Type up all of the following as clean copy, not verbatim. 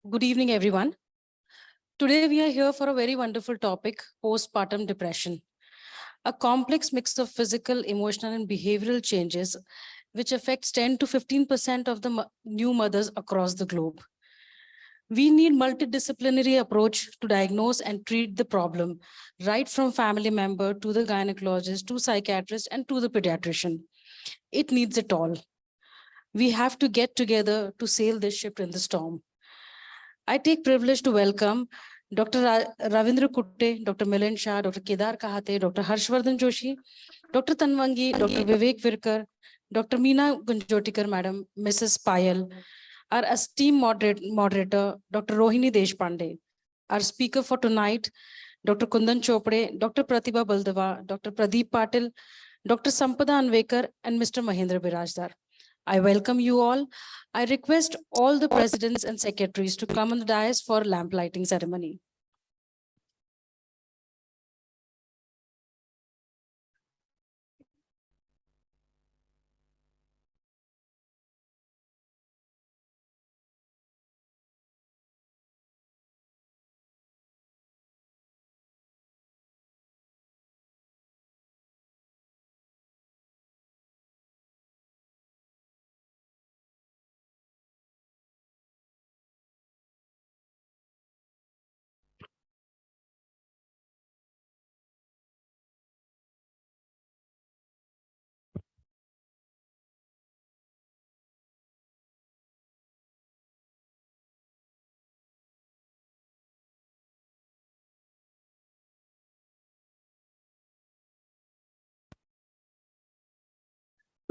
Good evening, everyone. Today, we are here for a very wonderful topic, postpartum depression, a complex mix of physical, emotional, and behavioral changes which affects 10 to 15% of the new mothers across the globe. We need multidisciplinary approach to diagnose and treat the problem, right from family member to the gynecologist to psychiatrist and to the pediatrician. It needs it all. We have to get together to sail this ship in the storm. I take privilege to welcome Dr. Ravindra Kutte, Dr. Milind Shah, Dr. Kedar Kahate, Dr. Harshvardhan Joshi, Dr. Tanvangi, Dr. Vivek Virkar, Dr. Meena Gunjotikar, Madam, Mrs. Payal, our esteemed moderator, Dr. Rohini Deshpande, our speaker for tonight, Dr. Kundan Chopde, Dr. Pratibha Baldava, Dr. Pradeep Patil, Dr. Sampada Anvekar, and Mr. Mahendra Birajdar. I welcome you all. I request all the presidents and secretaries to come on the dais for lamp lighting ceremony.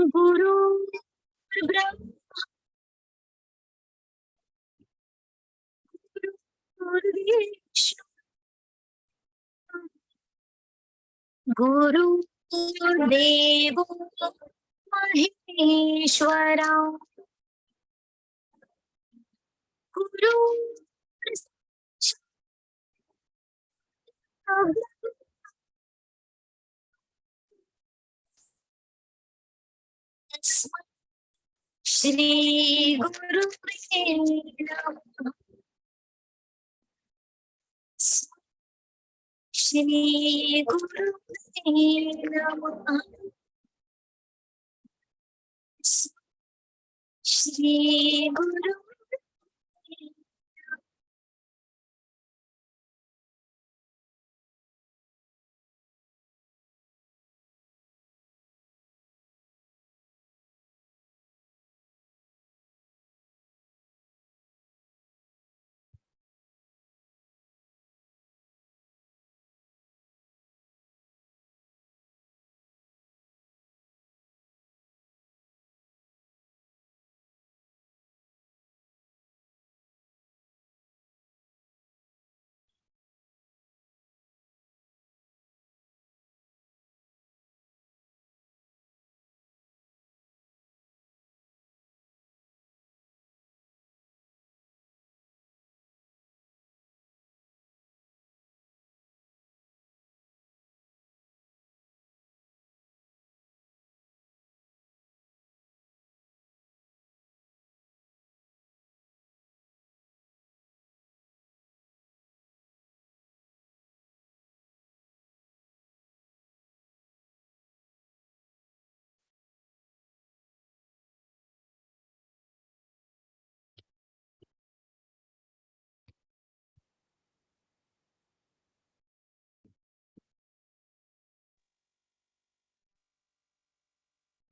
Guru Brahma Guru Devo Maheshwara Guru Shri Guru Shri Guru Shri Guru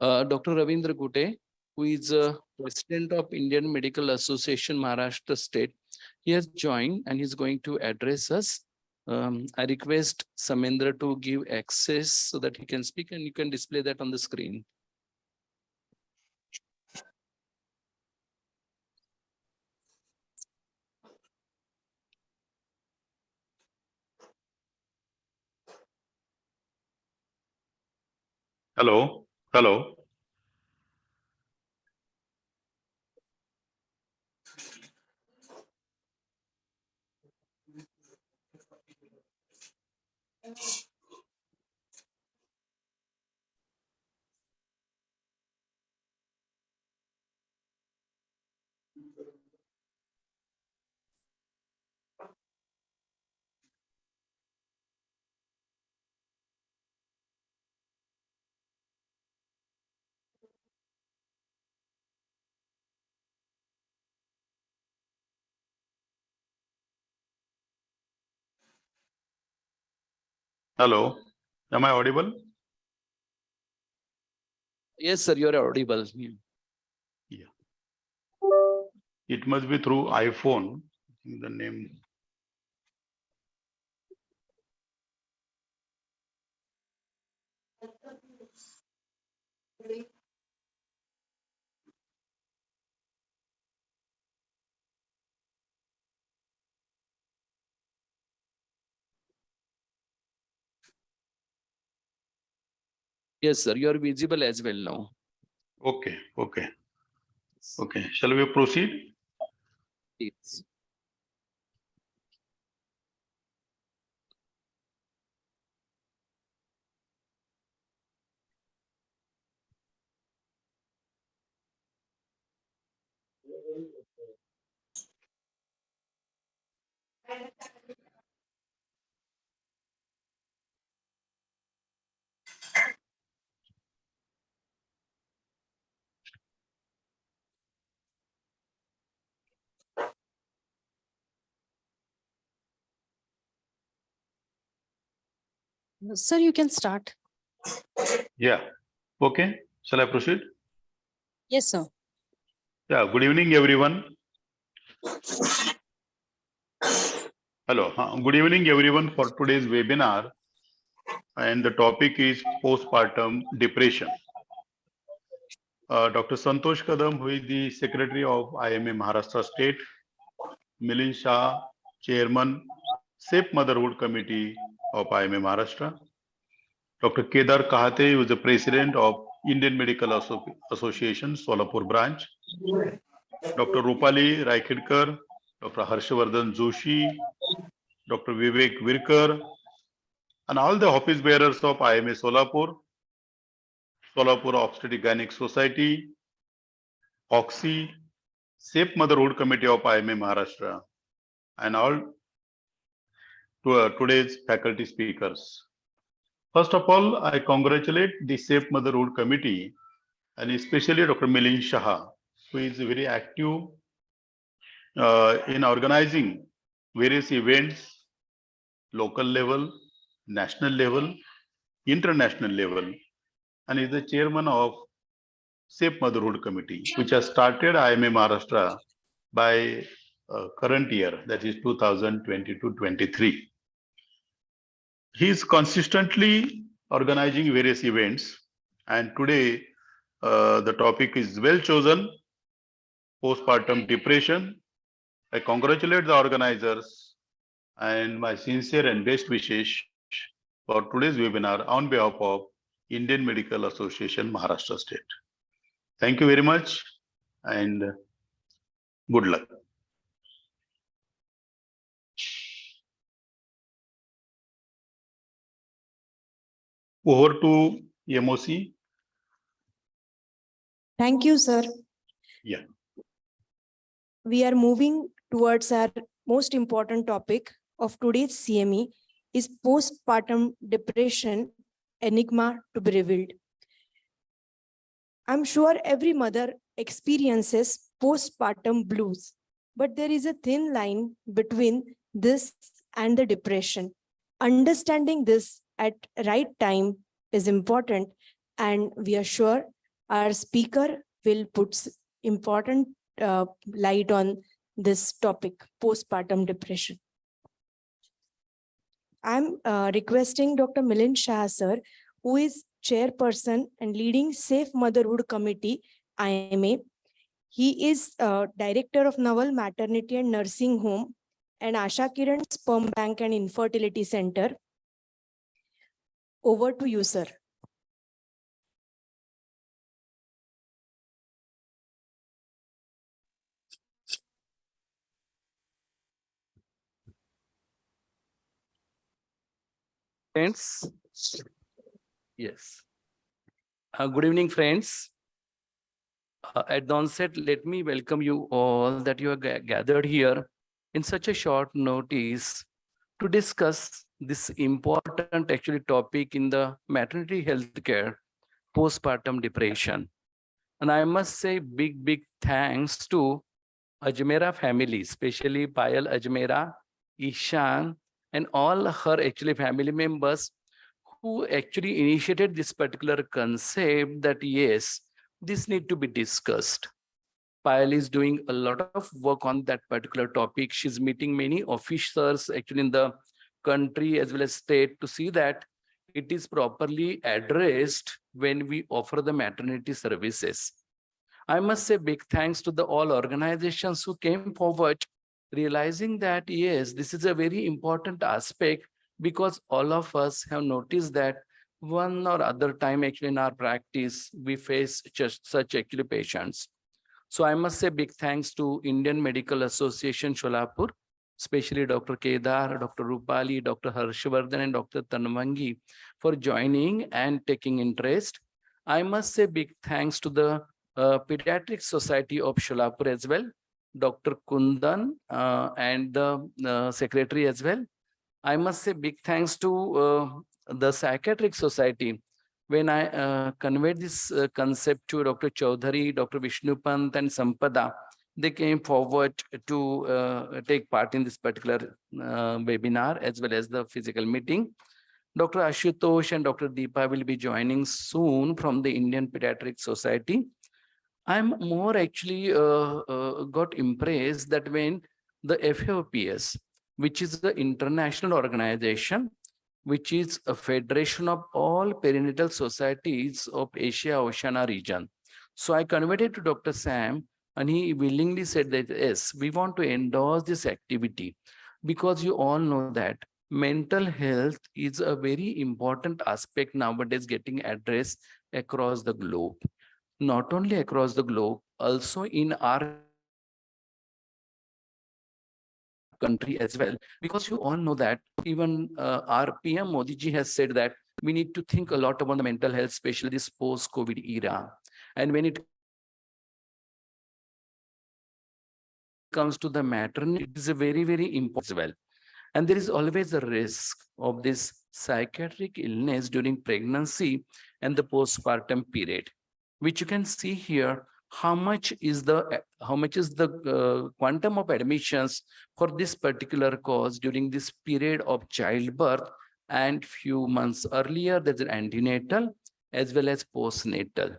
Dr. Ravindra Kutte, who is President of Indian Medical Association, Maharashtra State. He has joined and he's going to address us. I request Samendra to give access so that he can speak and you can display that on the screen. Hello, hello. Hello, am I audible? Yes, sir, you are audible. Yeah. It must be through iPhone. The name. Yes, sir, you are visible as well now. Okay, okay, okay. Shall we proceed? Yes. Sir, you can start. Yeah. Okay. Shall I proceed? Yes, sir. Yeah. Good evening, everyone. Hello. Good evening, everyone, for today's webinar. And the topic is postpartum depression. Dr. Santosh Kadam, who is the Secretary of IMA Maharashtra State, Milind Shah, Chairman, Safe Motherhood Committee of IMA Maharashtra, Dr. Kedar Kahate, who is the President of Indian Medical Association, Solapur branch, Dr. Rupali Raikhedkar, Dr. Harshvardhan Joshi, Dr. Vivek Virkar, and all the office bearers of IMA Solapur, Solapur Obstetric Gynec Society, OXY, Safe Motherhood Committee of IMA Maharashtra, and all today's faculty speakers. First of all, I congratulate the Safe Motherhood Committee and especially Dr. Milind Shah, who is very active in organizing various events, local level, national level, international level, and is the chairman of Safe Motherhood Committee, which has started IMA Maharashtra by current year, that is 2022-23. He is consistently organizing various events, and today the topic is well chosen, postpartum depression. I congratulate the organizers and my sincere and best wishes for today's webinar on behalf of Indian Medical Association, Maharashtra State. Thank you very much and good luck. Over to MOC. Thank you, sir. Yeah. We are moving towards our most important topic of today's CME is postpartum depression, enigma to be revealed. I'm sure every mother experiences postpartum blues, but there is a thin line between this and the depression. Understanding this at right time is important, and we are sure our speaker will put important light on this topic, postpartum depression. I'm requesting Dr. Milind Shah, sir, who is chairperson and leading Safe Motherhood Committee, IMA. He is director of Naval Maternity and Nursing Home and Asha Kiran Sperm Bank and Infertility Center. Over to you, sir. Friends, yes. Good evening, friends. At the onset, let me welcome you all that you are gathered here in such a short notice to discuss this important actually topic in the maternity healthcare, postpartum depression. And I must say big thanks to Ajmera family, especially Payal Ajmera, Ishan, and all her actually family members who actually initiated this particular concept that yes, this need to be discussed. Payal is doing a lot of work on that particular topic. She's meeting many officers actually in the country as well as state to see that it is properly addressed when we offer the maternity services. I must say big thanks to the all organizations who came forward, realizing that yes, this is a very important aspect because all of us have noticed that one or other time actually in our practice, we face just such actually patients. So I must say big thanks to Indian Medical Association Solapur, especially Dr. Kedar, Dr. Rupali, Dr. Harshvardhan, and Dr. Tanvangi for joining and taking interest. I must say big thanks to the Pediatrics Society of Solapur as well, Dr. Kundan and the secretary as well. I must say big thanks to the Psychiatric Society. When I conveyed this concept to Dr. Chaudhary, Dr. Vishnupant and Sampada, they came forward to take part in this particular webinar as well as the physical meeting. Dr. Ashutosh and Dr. Deepa will be joining soon from the Indian Pediatric Society. I'm more actually got impressed that when the FOPS, which is the international organization, which is a federation of all perinatal societies of Asia Oceania region. So I conveyed it to Dr. Sam, and he willingly said that yes, we want to endorse this activity because you all know that mental health is a very important aspect nowadays getting addressed across the globe. Not only across the globe, also in our country as well, because you all know that even our PM Modi ji has said that we need to think a lot about the mental health, especially this post-COVID era. And when it comes to the maternity, it is a very, very important as well. And there is always a risk of this psychiatric illness during pregnancy and the postpartum period, which you can see here. How much is the quantum of admissions for this particular cause during this period of childbirth, and few months earlier there's an antenatal as well as postnatal.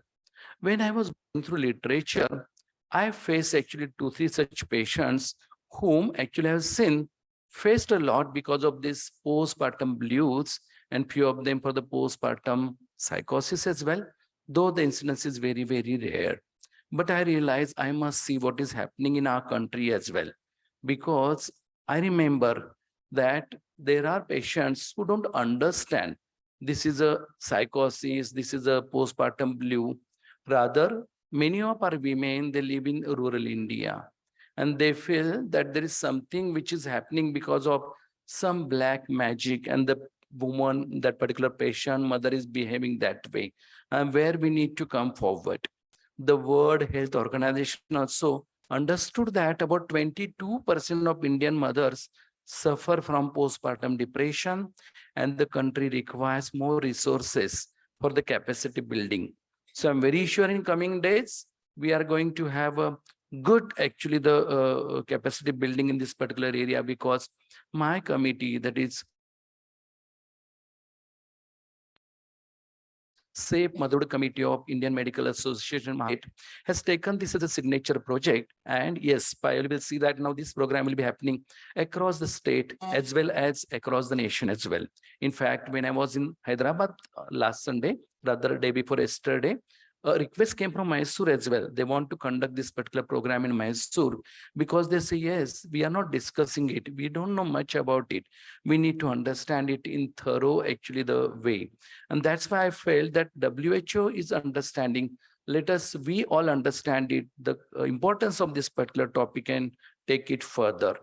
When I was going through literature, I faced actually 2-3 such patients whom actually have seen faced a lot because of this postpartum blues, and few of them for the postpartum psychosis as well, though the incidence is very, very rare. But I realize I must see what is happening in our country as well, because I remember that there are patients who don't understand this is a psychosis, this is a postpartum blue. Rather, many of our women, they live in rural India, and they feel that there is something which is happening because of some black magic, and the woman, that particular patient, mother is behaving that way, and where we need to come forward. The World Health Organization also understood that about 22% of Indian mothers suffer from postpartum depression, and the country requires more resources for the capacity building. So I'm very sure in coming days, we are going to have a good actually the capacity building in this particular area, because my committee, that is Safe Motherhood Committee of Indian Medical Association, has taken this as a signature project. And yes, I will see that now this program will be happening across the state as well as across the nation as well. In fact, when I was in Hyderabad last Sunday, rather day before yesterday, a request came from Mysore as well. They want to conduct this particular program in Mysore because they say, yes, we are not discussing it. We don't know much about it. We need to understand it in thorough, actually, the way. And that's why I felt that WHO is understanding. Let us, we all understand it, the importance of this particular topic, and take it further.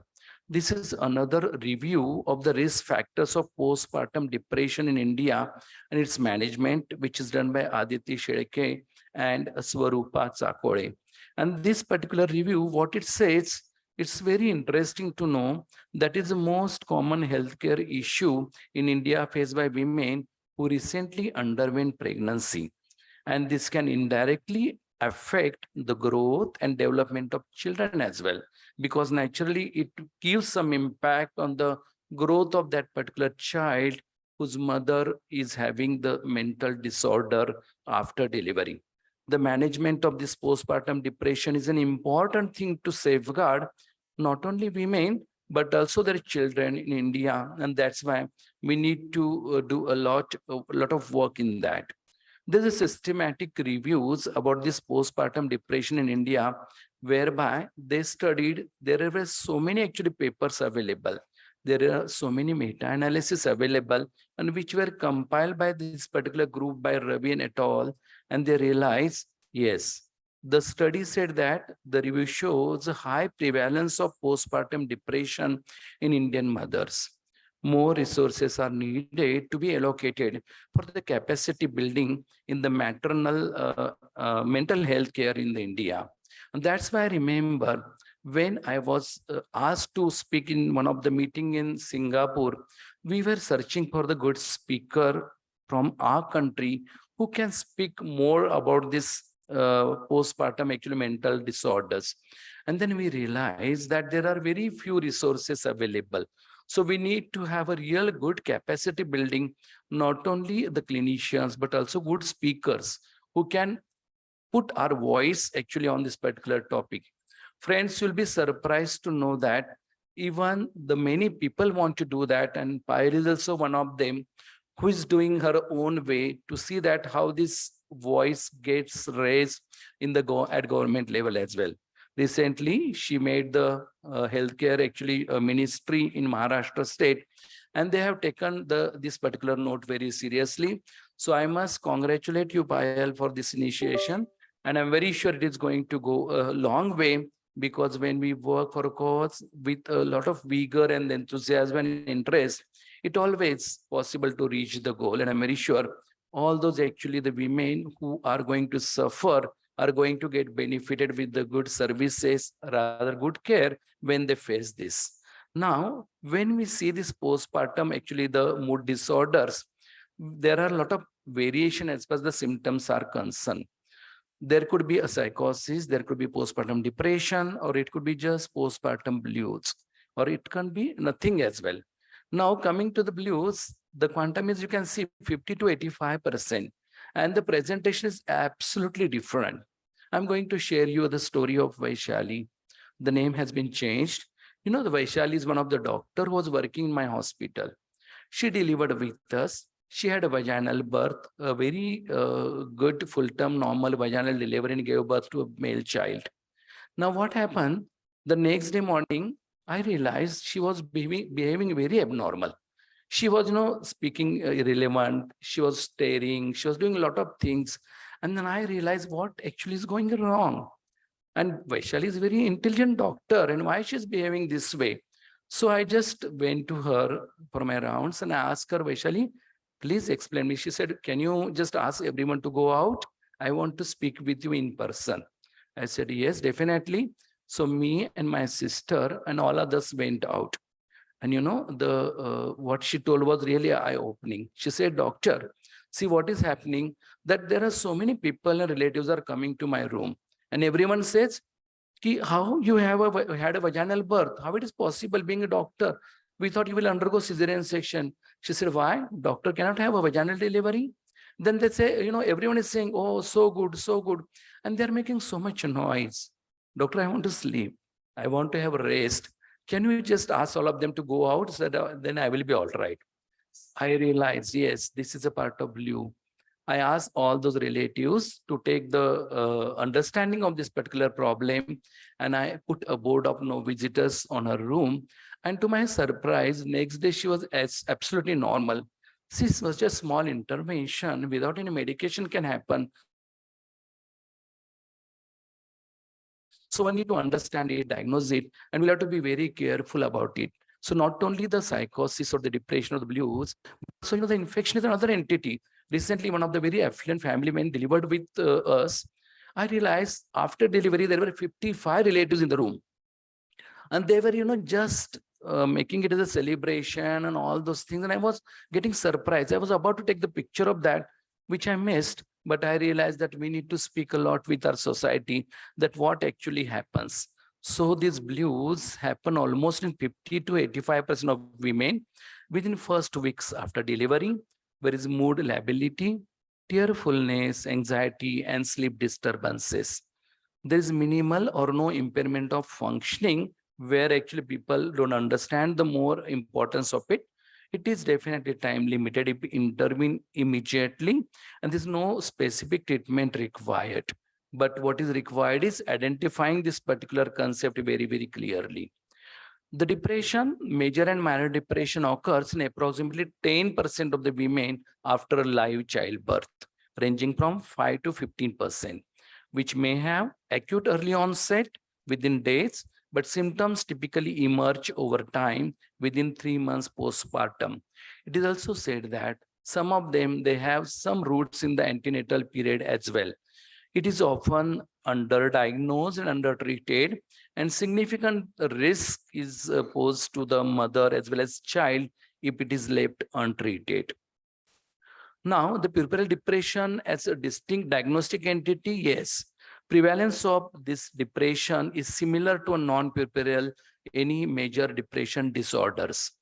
This is another review of the risk factors of postpartum depression in India and its management, which is done by Aditi Shedke and Swarupa Chakore. And this particular review, what it says, it's very interesting to know that is the most common healthcare issue in India faced by women who recently underwent pregnancy. And this can indirectly affect the growth and development of children as well, because naturally it gives some impact on the growth of that particular child whose mother is having the mental disorder after delivery. The management of this postpartum depression is an important thing to safeguard not only women, but also their children in India. And that's why we need to do a lot of work in that. There's a systematic reviews about this postpartum depression in India, whereby they studied, there were so many actually papers available. There are so many meta-analysis available, and which were compiled by this particular group by Ravi and et al. And they realized, yes, the study said that the review shows a high prevalence of postpartum depression in Indian mothers. More resources are needed to be allocated for the capacity building in the maternal mental health care in the India. And that's why I remember when I was asked to speak in one of the meeting in Singapore, we were searching for the good speaker from our country who can speak more about this postpartum actually mental disorders. And then we realized that there are very few resources available. So we need to have a real good capacity building, not only the clinicians, but also good speakers who can put our voice actually on this particular topic. Friends, you'll be surprised to know that even the many people want to do that, and Payal is also one of them, who is doing her own way to see that how this voice gets raised in the at government level as well. Recently, she made the healthcare actually ministry in Maharashtra state, and they have taken this particular note very seriously. So I must congratulate you, Payal, for this initiation. And I'm very sure it is going to go a long way, because when we work for a cause with a lot of vigor and enthusiasm and interest, it always possible to reach the goal. And I'm very sure all those actually the women who are going to suffer are going to get benefited with the good services, rather good care when they face this. Now, when we see this postpartum, actually the mood disorders, there are a lot of variation as far as the symptoms are concerned. There could be a psychosis, there could be postpartum depression, or it could be just postpartum blues, or it can be nothing as well. Now, coming to the blues, the quantum is, you can see 50 to 85%. And the presentation is absolutely different. I'm going to share you the story of Vaishali. The name has been changed. You know, the Vaishali is one of the doctor who was working in my hospital. She delivered with us. She had a vaginal birth, a very good full-term normal vaginal delivery, and gave birth to a male child. Now, what happened? The next day morning, I realized she was behaving very abnormal. She was, speaking irrelevant. She was staring. She was doing a lot of things. And then I realized what actually is going wrong. And Vaishali is a very intelligent doctor, and why she's behaving this way? So I just went to her for my rounds and I asked her, Vaishali, please explain me. She said, can you just ask everyone to go out? I want to speak with you in person. I said, yes, definitely. So me and my sister and all others went out. And what she told was really eye-opening. She said, doctor, see what is happening, that there are so many people and relatives are coming to my room. And everyone says, how you had a vaginal birth? How it is possible being a doctor? We thought you will undergo cesarean section. She said, why? Doctor cannot have a vaginal delivery? Then they say, everyone is saying, oh, so good, so good. And they're making so much noise. Doctor, I want to sleep. I want to have a rest. Can you just ask all of them to go out so that then I will be all right? I realized, yes, this is a part of blue. I asked all those relatives to take the understanding of this particular problem, and I put a board of no visitors on her room. And to my surprise, next day she was absolutely normal. This was just small intervention without any medication can happen. So we need to understand it, diagnose it, and we'll have to be very careful about it. So not only the psychosis or the depression or the blues, so the infection is another entity. Recently, one of the very affluent family men delivered with us. I realized after delivery, there were 55 relatives in the room. And they were, just making it as a celebration and all those things. And I was getting surprised. I was about to take the picture of that, which I missed. But I realized that we need to speak a lot with our society, that what actually happens. So these blues happen almost in 50 to 85% of women. Within first weeks after delivery, there is mood lability, tearfulness, anxiety, and sleep disturbances. There is minimal or no impairment of functioning where actually people don't understand the more importance of it. It is definitely time limited if intervene immediately, and there's no specific treatment required. But what is required is identifying this particular concept very, very clearly. The depression, major and minor depression, occurs in approximately 10% of the women after live childbirth, ranging from 5 to 15%, which may have acute early onset within days, but symptoms typically emerge over time within 3 months postpartum. It is also said that some of them, they have some roots in the antenatal period as well. It is often underdiagnosed and undertreated, and significant risk is posed to the mother as well as child if it is left untreated. Now, the puerperal depression as a distinct diagnostic entity, yes. Prevalence of this depression is similar to a non-puerperal, any major depression disorders.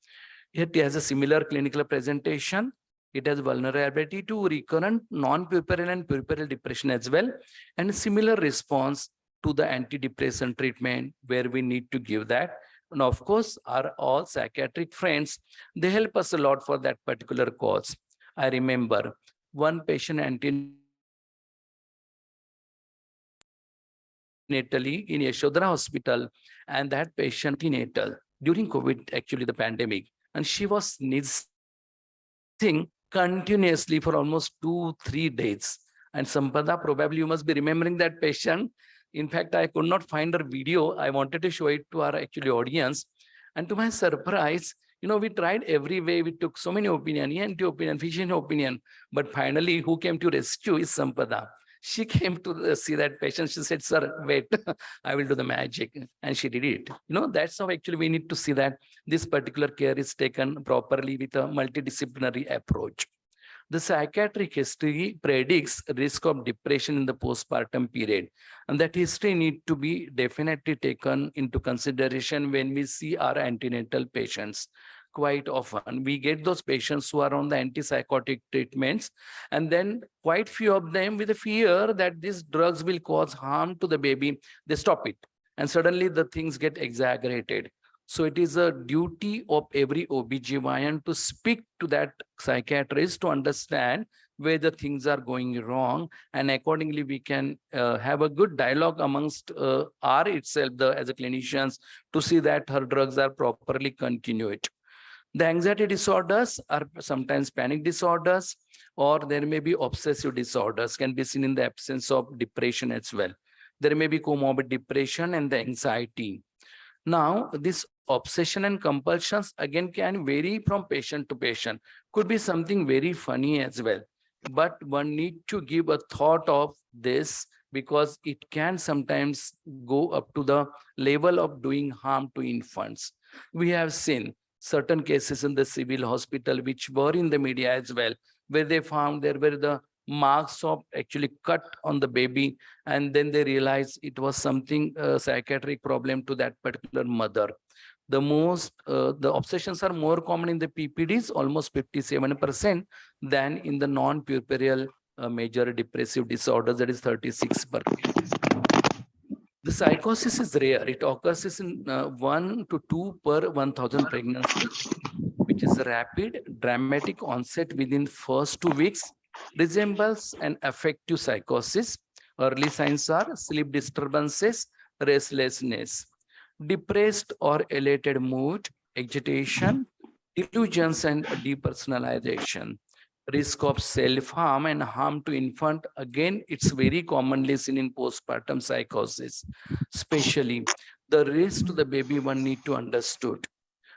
It has a similar clinical presentation. It has vulnerability to recurrent non-puerperal and puerperal depression as well, and similar response to the antidepressant treatment where we need to give that. And of course, our all psychiatric friends, they help us a lot for that particular cause. I remember one patient antenatally in Yashodhara Hospital, and that patient antenatal during COVID, actually the pandemic, and she was sneezing continuously for almost 2-3 days. And Sampada, probably you must be remembering that patient. In fact, I could not find her video. I wanted to show it to our actually audience. And to my surprise, we tried every way. We took so many opinion, ENT opinion, physician opinion. But finally, who came to rescue is Sampada. She came to see that patient. She said, sir, wait, I will do the magic. And she did it. That's how actually we need to see that this particular care is taken properly with a multidisciplinary approach. The psychiatric history predicts risk of depression in the postpartum period. And that history needs to be definitely taken into consideration when we see our antenatal patients. Quite often, we get those patients who are on the antipsychotic treatments, and then quite few of them with the fear that these drugs will cause harm to the baby, they stop it. And suddenly the things get exaggerated. So it is a duty of every OBGYN to speak to that psychiatrist to understand where the things are going wrong. And accordingly, we can have a good dialogue amongst our itself as a clinicians to see that her drugs are properly continued. The anxiety disorders are sometimes panic disorders, or there may be obsessive disorders, can be seen in the absence of depression as well. There may be comorbid depression and the anxiety. Now, this obsession and compulsions again can vary from patient to patient. Could be something very funny as well. But one need to give a thought of this because it can sometimes go up to the level of doing harm to infants. We have seen certain cases in the civil hospital which were in the media as well, where they found there were the marks of actually cut on the baby, and then they realized it was something psychiatric problem to that particular mother. The obsessions are more common in the PPDs, almost 57%, than in the non-puerperal major depressive disorders, that is 36%. The psychosis is rare. It occurs in 1 to 2 per 1,000 pregnancies, which is rapid, dramatic onset within first 2 weeks, resembles an affective psychosis. Early signs are sleep disturbances, restlessness, depressed or elated mood, agitation, delusions, and depersonalization. Risk of self-harm and harm to infant, again, it's very commonly seen in postpartum psychosis. Especially the risk to the baby one need to understood.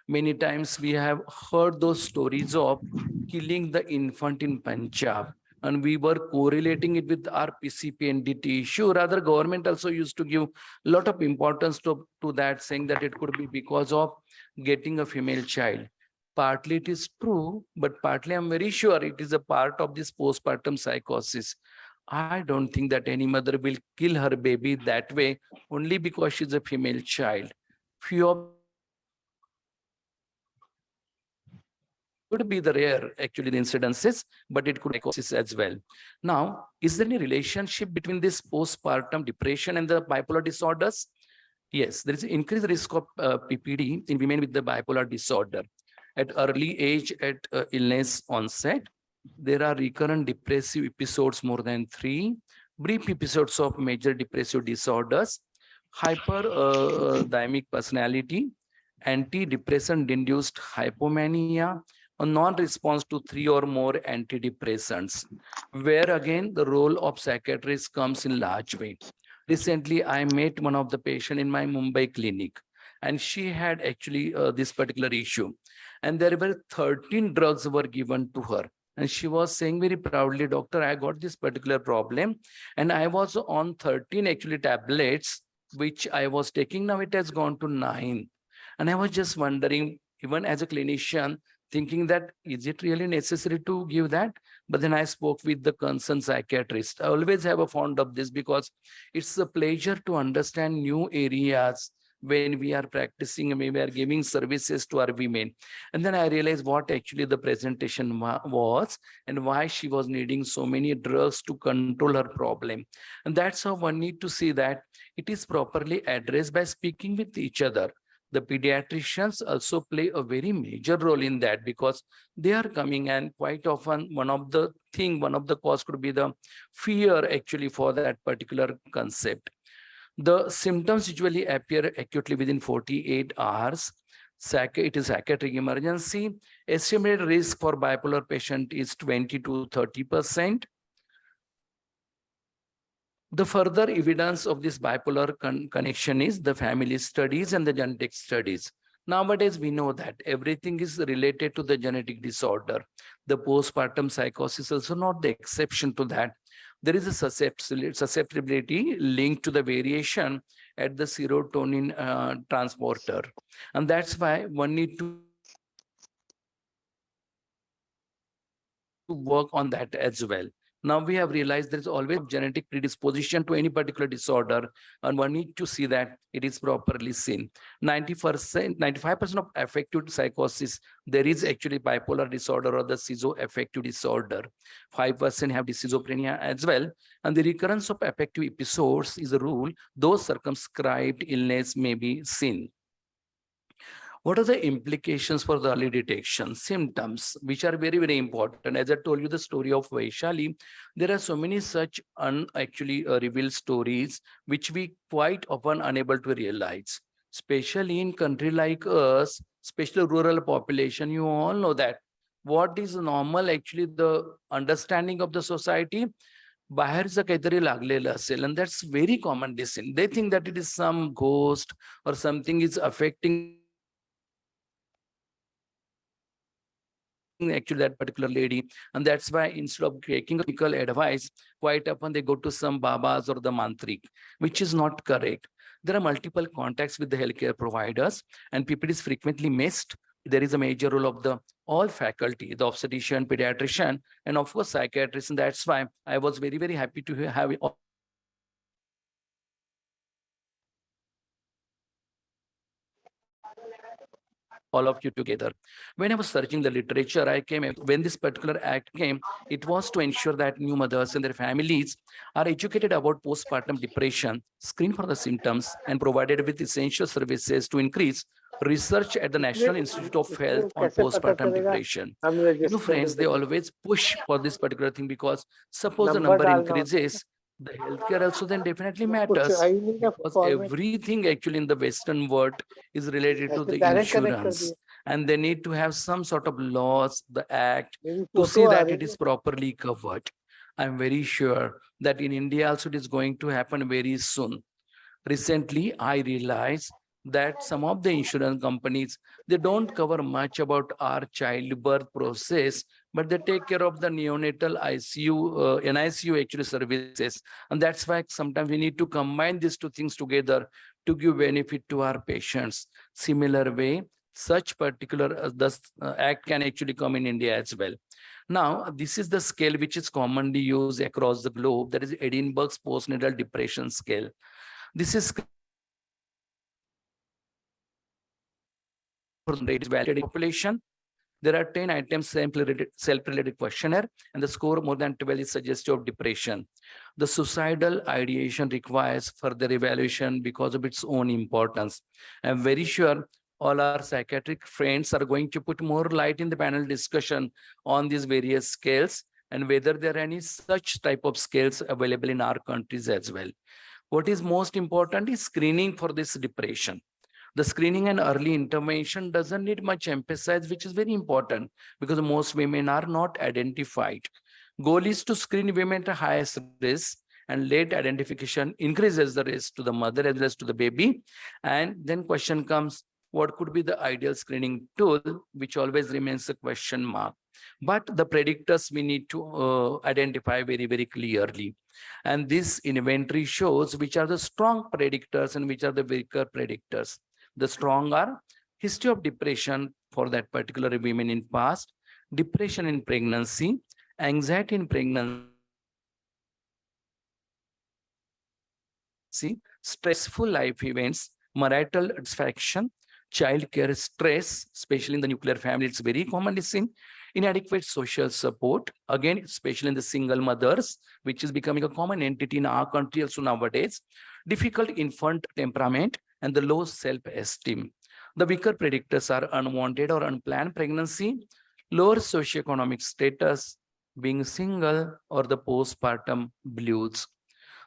Many times we have heard those stories of killing the infant in Punjab, and we were correlating it with our PCP-NDT issue. Rather, government also used to give a lot of importance to that, saying that it could be because of getting a female child. Partly it is true, but partly I'm very sure it is a part of this postpartum psychosis. I don't think that any mother will kill her baby that way only because she's a female child. Few of could be the rare actually the incidences, but it could be psychosis as well. Now, is there any relationship between this postpartum depression and the bipolar disorders? Yes, there is an increased risk of PPD in women with the bipolar disorder. At early age, at illness onset, there are recurrent depressive episodes more than 3, brief episodes of major depressive disorders, hyperthymic personality, antidepressant-induced hypomania, a non-response to 3 or more antidepressants, where again the role of psychiatrist comes in large way. Recently, I met one of the patient in my Mumbai clinic, and she had actually this particular issue. And there were 13 drugs were given to her. And she was saying very proudly, doctor, I got this particular problem. And I was on 13 actually tablets, which I was taking. Now it has gone to 9. And I was just wondering, even as a clinician, thinking that, is it really necessary to give that? But then I spoke with the concerned psychiatrist. I always have a fond of this because it's a pleasure to understand new areas when we are practicing and we are giving services to our women. And then I realized what actually the presentation was and why she was needing so many drugs to control her problem. And that's how one need to see that it is properly addressed by speaking with each other. The pediatricians also play a very major role in that because they are coming, and quite often one of the cause could be the fear actually for that particular concept. The symptoms usually appear acutely within 48 hours. It is psychiatric emergency. Estimated risk for bipolar patient is 20 to 30%. The further evidence of this bipolar connection is the family studies and the genetic studies. Nowadays, we know that everything is related to the genetic disorder. The postpartum psychosis is also not the exception to that. There is a susceptibility linked to the variation at the serotonin transporter. And that's why one need to work on that as well. Now we have realized there is always genetic predisposition to any particular disorder, and one need to see that it is properly seen. 95% of affective psychosis, there is actually bipolar disorder or the schizoaffective disorder. 5% have the schizophrenia as well. And the recurrence of affective episodes is a rule, those circumscribed illness may be seen. What are the implications for the early detection? Symptoms, which are very, very important. As I told you the story of Vaishali, there are so many such actually revealed stories, which we quite often unable to realize. Especially in country like us, especially rural population, you all know that. What is normal, actually the understanding of the society, बाहेरचं काहीतरी लागलेलं असेल, and that's very common listen. They think that it is some ghost or something is affecting actually that particular lady, and that's why instead of taking medical advice, quite often they go to some babas or the mantrik, which is not correct. There are multiple contacts with the healthcare providers, and PPD is frequently missed. There is a major role of the all faculty, the obstetrician, pediatrician, and of course psychiatrist, and that's why I was very, very happy to have all of you together. When I was searching the literature, I came, when this particular act came, it was to ensure that new mothers and their families are educated about postpartum depression, screened for the symptoms, and provided with essential services to increase research at the National Institute of Health on postpartum depression. You know, friends, they always push for this particular thing because suppose the number increases, the healthcare also then definitely matters, because everything actually in the Western world is related to the insurance, and they need to have some sort of laws, the act, to see that it is properly covered. I'm very sure that in India also it is going to happen very soon. Recently, I realized that some of the insurance companies, they don't cover much about our childbirth process, but they take care of the neonatal ICU, NICU actually services. And that's why sometimes we need to combine these two things together to give benefit to our patients. Similar way, such particular act can actually come in India as well. Now, this is the scale which is commonly used across the globe. That is Edinburgh's postnatal depression scale. This is rate is validated population. There are 10 items self-related questionnaire, and the score more than 12 is suggestive of depression. The suicidal ideation requires further evaluation because of its own importance. I'm very sure all our psychiatric friends are going to put more light in the panel discussion on these various scales and whether there are any such type of scales available in our countries as well. What is most important is screening for this depression. The screening and early intervention doesn't need much emphasis, which is very important because most women are not identified. Goal is to screen women at highest risk, and late identification increases the risk to the mother as well as to the baby. And then question comes, what could be the ideal screening tool, which always remains a question mark. But the predictors we need to identify very, very clearly. And this inventory shows which are the strong predictors and which are the weaker predictors. The strong are history of depression for that particular women in past, depression in pregnancy, anxiety in pregnancy, stressful life events, marital dissatisfaction, childcare stress, especially in the nuclear family, it's very commonly seen. Inadequate social support, again, especially in the single mothers, which is becoming a common entity in our country also nowadays. Difficult infant temperament and the low self-esteem. The weaker predictors are unwanted or unplanned pregnancy, lower socioeconomic status, being single, or the postpartum blues.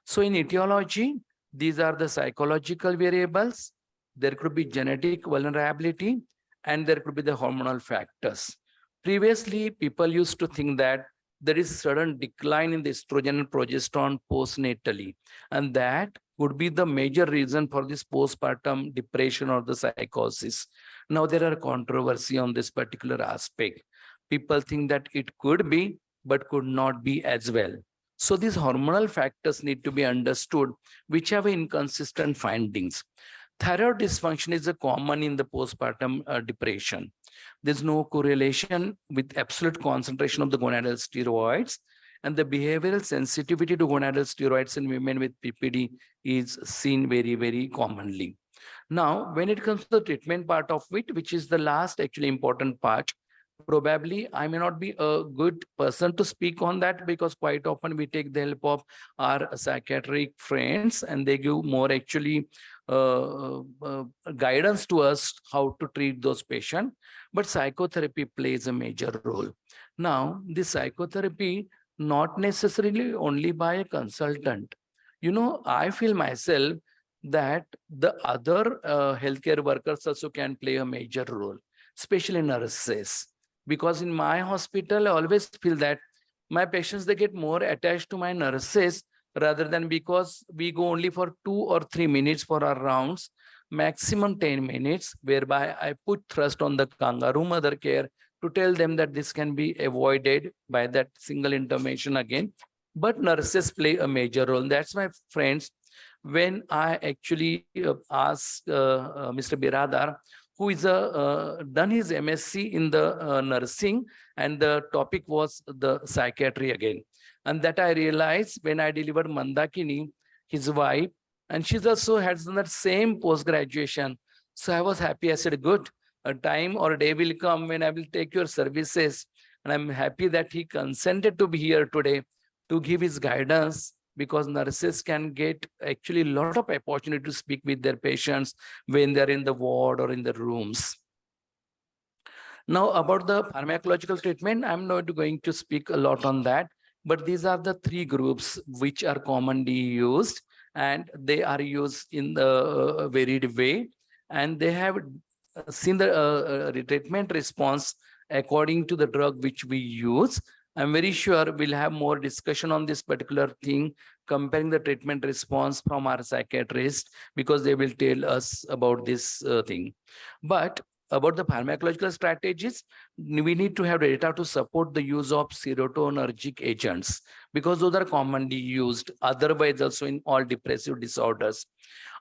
So in etiology, these are the psychological variables. There could be genetic vulnerability, and there could be the hormonal factors. Previously, people used to think that there is sudden decline in the estrogen and progesterone postnatally, and that would be the major reason for this postpartum depression or the psychosis. Now there are controversy on this particular aspect. People think that it could be, but could not be as well. So these hormonal factors need to be understood, which have inconsistent findings. Thyroid dysfunction is a common in the postpartum depression. There's no correlation with absolute concentration of the gonadal steroids, and the behavioral sensitivity to gonadal steroids in women with PPD is seen very, very commonly. Now, when it comes to the treatment part of it, which is the last actually important part, probably I may not be a good person to speak on that because quite often we take the help of our psychiatric friends and they give more actually guidance to us how to treat those patients. But psychotherapy plays a major role. Now, this psychotherapy not necessarily only by a consultant. You know, I feel myself that the other healthcare workers also can play a major role, especially nurses. Because in my hospital, I always feel that my patients, they get more attached to my nurses rather than because we go only for 2 or 3 minutes for our rounds, maximum 10 minutes, whereby I put thrust on the kangaroo mother care to tell them that this can be avoided by that single intervention again. But nurses play a major role. That's my friends. When I actually asked Mr. Biradar, who is done his MSc in the nursing, and the topic was the psychiatry again. And that I realized when I delivered Mandakini, his wife, and she's also has done that same post-graduation. So I was happy. I said, good, a time or a day will come when I will take your services. And I'm happy that he consented to be here today to give his guidance, because nurses can get actually a lot of opportunity to speak with their patients when they're in the ward or in the rooms. Now about the pharmacological treatment, I'm not going to speak a lot on that, but these are the 3 groups which are commonly used, and they are used in the varied way, and they have seen the treatment response according to the drug which we use. I'm very sure we'll have more discussion on this particular thing, comparing the treatment response from our psychiatrist, because they will tell us about this thing. But about the pharmacological strategies, we need to have data to support the use of serotonergic agents, because those are commonly used otherwise also in all depressive disorders.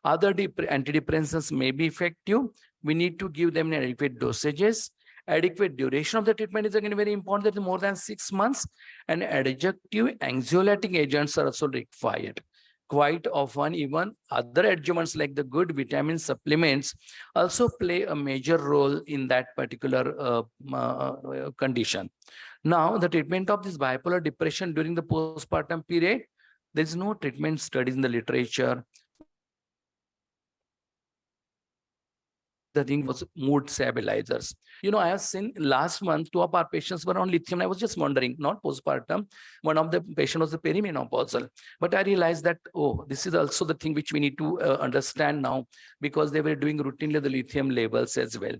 Other antidepressants may be effective. We need to give them adequate dosages. Adequate duration of the treatment is again very important, that more than 6 months, and adjunctive anxiolytic agents are also required. quite often even other adjuvants like the good vitamin supplements also play a major role in that particular condition. Now, the treatment of this bipolar depression during the postpartum period, there is no treatment studies in the literature. The thing was mood stabilizers. You know, I have seen last month, 2 of our patients were on lithium. I was just wondering, not postpartum. One of the patient was the perimenopausal. But I realized that, oh, this is also the thing which we need to understand now, because they were doing routinely the lithium levels as well.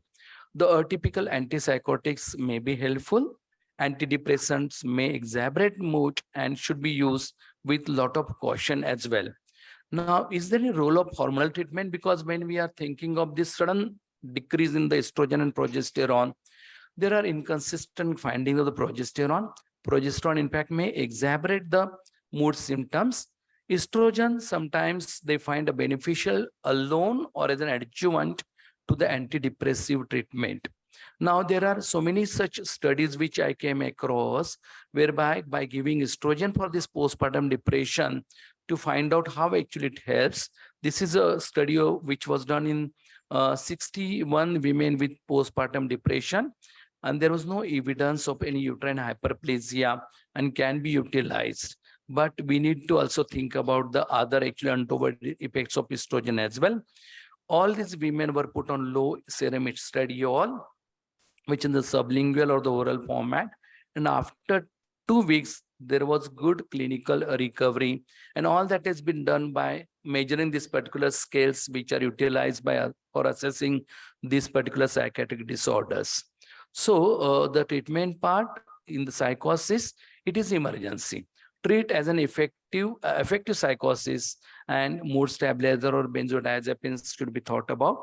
The atypical antipsychotics may be helpful. Antidepressants may exacerbate mood and should be used with a lot of caution as well. Now, is there any role of hormonal treatment? Because when we are thinking of this sudden decrease in the estrogen and progesterone, there are inconsistent findings of the progesterone. Progesterone, in fact, may exacerbate the mood symptoms. Estrogen, sometimes they find a beneficial alone or as an adjuvant to the antidepressive treatment. Now, there are so many such studies which I came across, whereby by giving estrogen for this postpartum depression, to find out how actually it helps. This is a study which was done in 61 women with postpartum depression, and there was no evidence of any uterine hyperplasia and can be utilized. But we need to also think about the other actually untoward effects of estrogen as well. All these women were put on low serum estradiol, which in the sublingual or the oral format. And after 2 weeks, there was good clinical recovery. And all that has been done by measuring these particular scales which are utilized by for assessing these particular psychiatric disorders. So the treatment part in the psychosis, it is emergency. Treat as an effective psychosis, and mood stabilizer or benzodiazepines should be thought about.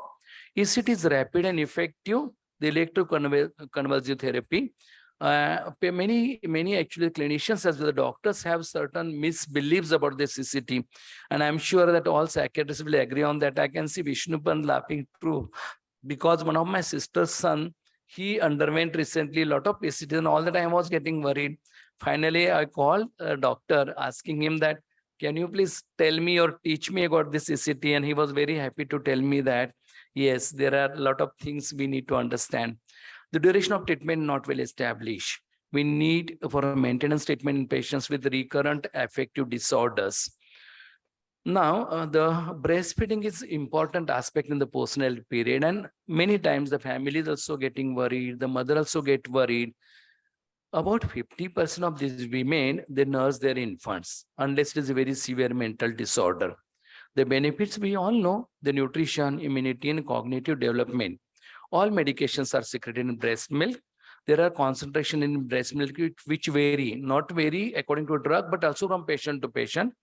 If it is rapid and effective, the electroconvulsive therapy. Many actually clinicians as well, the doctors have certain misbeliefs about the CCT, and I'm sure that all psychiatrists will agree on that. I can see Vishnupan laughing through, because one of my sister's son, he underwent recently a lot of PCT, and all the time I was getting worried. Finally, I called a doctor asking him that, can you please tell me or teach me about this CCT? And he was very happy to tell me that, yes, there are a lot of things we need to understand. The duration of treatment not well established. We need for a maintenance treatment in patients with recurrent affective disorders. Now, the breastfeeding is important aspect in the postnatal period, and many times the family is also getting worried. The mother also get worried. About 50% of these women, they nurse their infants unless it is a very severe mental disorder. The benefits we all know: the nutrition, immunity, and cognitive development. All medications are secreted in breast milk. There are concentration in breast milk which vary, not vary according to a drug, but also from patient to patient.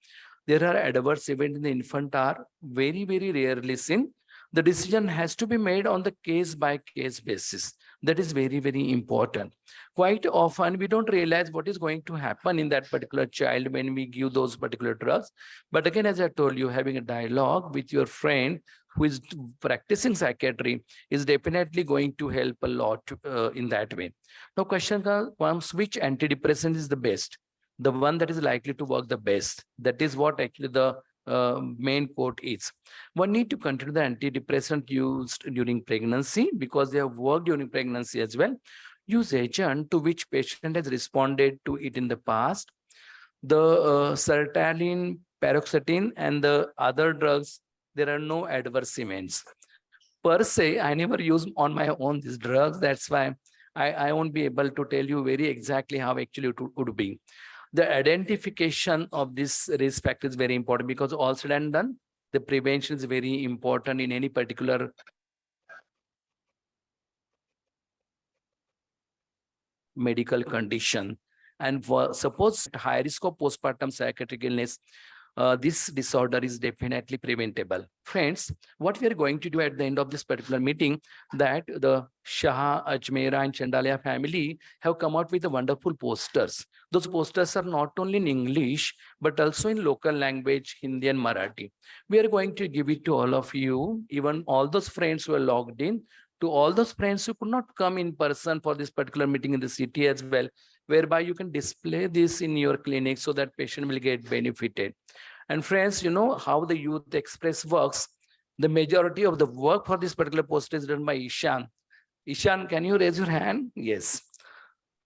There are adverse events in the infant are very, very rarely seen. The decision has to be made on the case-by-case basis. That is very, very important. Quite often, we don't realize what is going to happen in that particular child when we give those particular drugs. But again, as I told you, having a dialogue with your friend who is practicing psychiatry is definitely going to help a lot in that way. Now, question comes, which antidepressant is the best? The one that is likely to work the best. That is what actually the main quote is. One need to consider the antidepressant used during pregnancy, because they have worked during pregnancy as well. Use agent to which patient has responded to it in the past. The sertraline, paroxetine, and the other drugs, there are no adverse events. Per se, I never use on my own these drugs. That's why I won't be able to tell you very exactly how actually it would be. The identification of this risk factor is very important, because all said and done, the prevention is very important in any particular medical condition. And for suppose high risk of postpartum psychiatric illness, this disorder is definitely preventable. Friends, what we are going to do at the end of this particular meeting, that the Shah, Ajmera, and Chandalia family have come out with the wonderful posters. Those posters are not only in English, but also in local language, Hindi and Marathi. We are going to give it to all of you, even all those friends who are logged in, to all those friends who could not come in person for this particular meeting in the city as well, whereby you can display this in your clinic so that patient will get benefited. And friends, you know how the Youth Express works. The majority of the work for this particular post is done by Ishan. Ishan, can you raise your hand? Yes.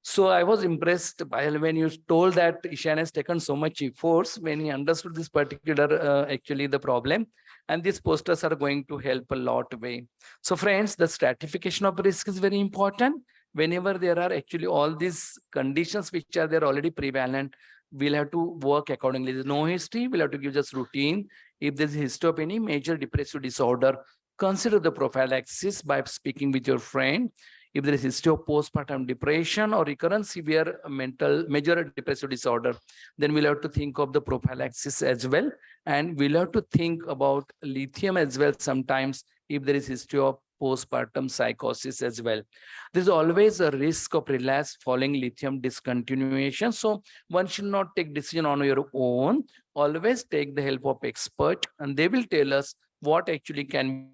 So I was impressed by when you told that Ishan has taken so much efforts when he understood this particular actually the problem, and these posters are going to help a lot way. So friends, the stratification of risk is very important. Whenever there are actually all these conditions which are there already prevalent, we'll have to work accordingly. There's no history, we'll have to give just routine. If there's a history of any major depressive disorder, consider the prophylaxis by speaking with your friend. If there is history of postpartum depression or recurrent severe major depressive disorder, then we'll have to think of the prophylaxis as well. And we'll have to think about lithium as well sometimes if there is history of postpartum psychosis as well. There's always a risk of relapse following lithium discontinuation. So one should not take decision on your own. Always take the help of expert, and they will tell us what actually can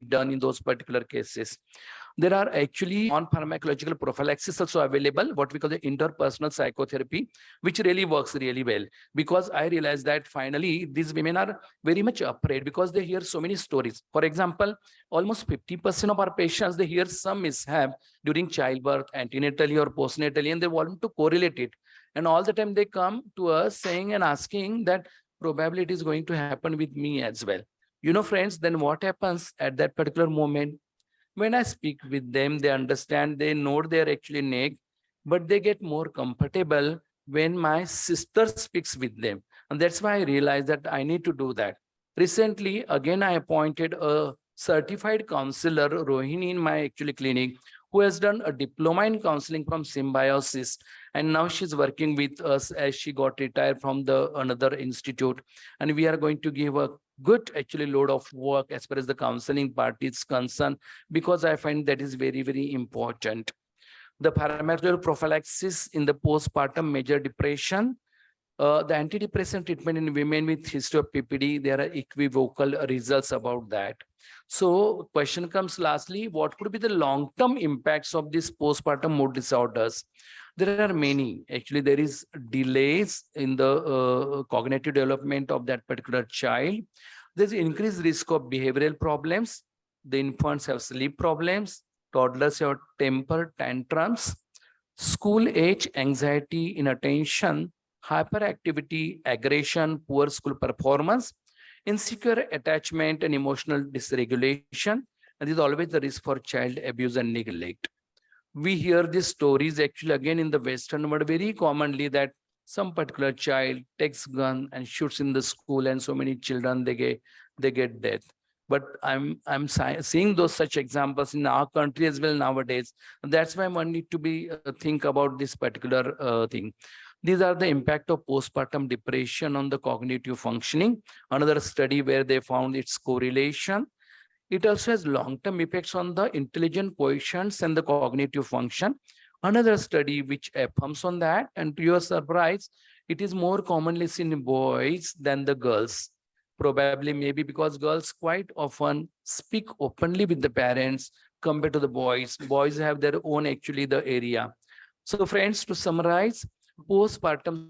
done in those particular cases. There are actually non-pharmacological prophylaxis also available, what we call the interpersonal psychotherapy, which really works really well. Because I realized that finally these women are very much afraid because they hear so many stories. For example, almost 50% of our patients, they hear some mishap during childbirth, antenatally or postnatally, and they want to correlate it. And all the time they come to us saying and asking that probably it is going to happen with me as well. You know, friends, then what happens at that particular moment? When I speak with them, they understand, they know they're actually neck, but they get more comfortable when my sister speaks with them. And that's why I realized that I need to do that. Recently, again, I appointed a certified counselor, Rohini, in my actually clinic, who has done a diploma in counseling from Symbiosis. And now she's working with us as she got retired from the another institute. And we are going to give a good actually load of work as far as the counseling part is concerned, because I find that is very, very important. The pharmacological prophylaxis in the postpartum major depression, the antidepressant treatment in women with history of PPD, there are equivocal results about that. So question comes lastly, what could be the long-term impacts of these postpartum mood disorders? There are many. Actually, there is delays in the cognitive development of that particular child. There's increased risk of behavioral problems. The infants have sleep problems. Toddlers have temper tantrums. School age anxiety, inattention, hyperactivity, aggression, poor school performance, insecure attachment and emotional dysregulation. And this is always the risk for child abuse and neglect. We hear these stories actually again in the Western world very commonly, that some particular child takes gun and shoots in the school, and so many children they get death. But I'm seeing those such examples in our country as well nowadays. That's why one need to be think about this particular thing. These are the impact of postpartum depression on the cognitive functioning. Another study where they found its correlation. It also has long-term effects on the intelligent quotients and the cognitive function. Another study which affirms on that, and to your surprise, it is more commonly seen in boys than the girls. Probably maybe because girls quite often speak openly with the parents compared to the boys. Boys have their own actually the area. So friends, to summarize, postpartum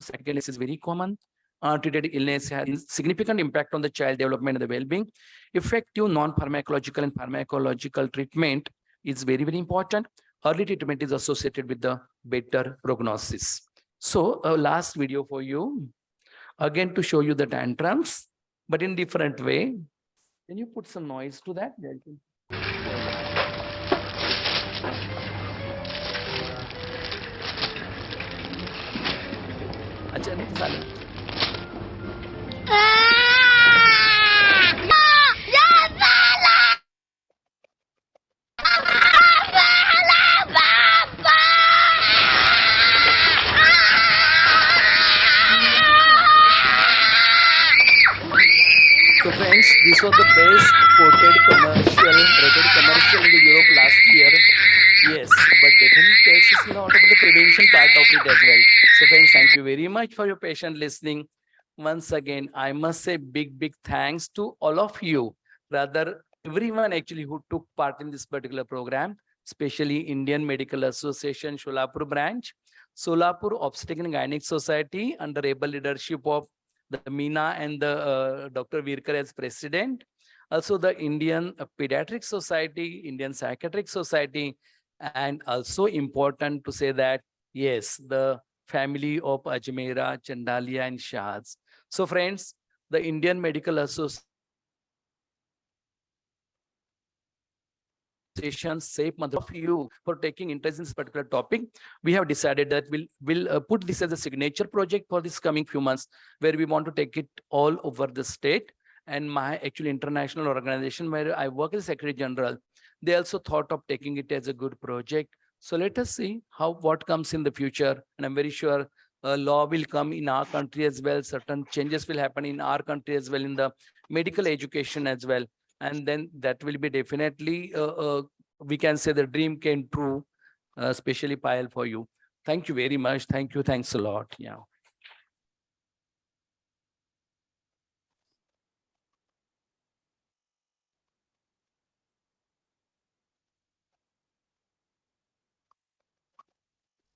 psychosis is very common. Untreated illness has significant impact on the child development and the well-being. Effective non-pharmacological and pharmacological treatment is very, very important. Early treatment is associated with the better prognosis. So a last video for you, again to show you the tantrums, but in different way. Can you put some noise to that? अच्छा नहीं चालेल. So friends, this was the best rated commercial in the Europe last year. Yes, but definitely takes us out of the prevention part of it as well. So friends, thank you very much for your patient listening. Once again, I must say big thanks to all of you, rather everyone actually who took part in this particular program. especially Indian Medical Association, Solapur branch, Solapur Obstetric and Gynec Society under able leadership of the Meena and the Dr. Virkar as president. Also the Indian Paediatrics Society, Indian Psychiatric Society, and also important to say that, yes, the family of Ajmera, Chandalia and Shahs. So friends, the Indian Medical Association safe mother of you for taking interest in this particular topic. We have decided that we'll put this as a signature project for this coming few months, where we want to take it all over the state. And my actually international organization where I work as Secretary General, they also thought of taking it as a good project. So let us see what comes in the future. And I'm very sure law will come in our country as well. Certain changes will happen in our country as well, in the medical education as well. And then that will be definitely, we can say the dream came true, especially Payal for you. Thank you very much. Thank you. Thanks a lot. Yeah.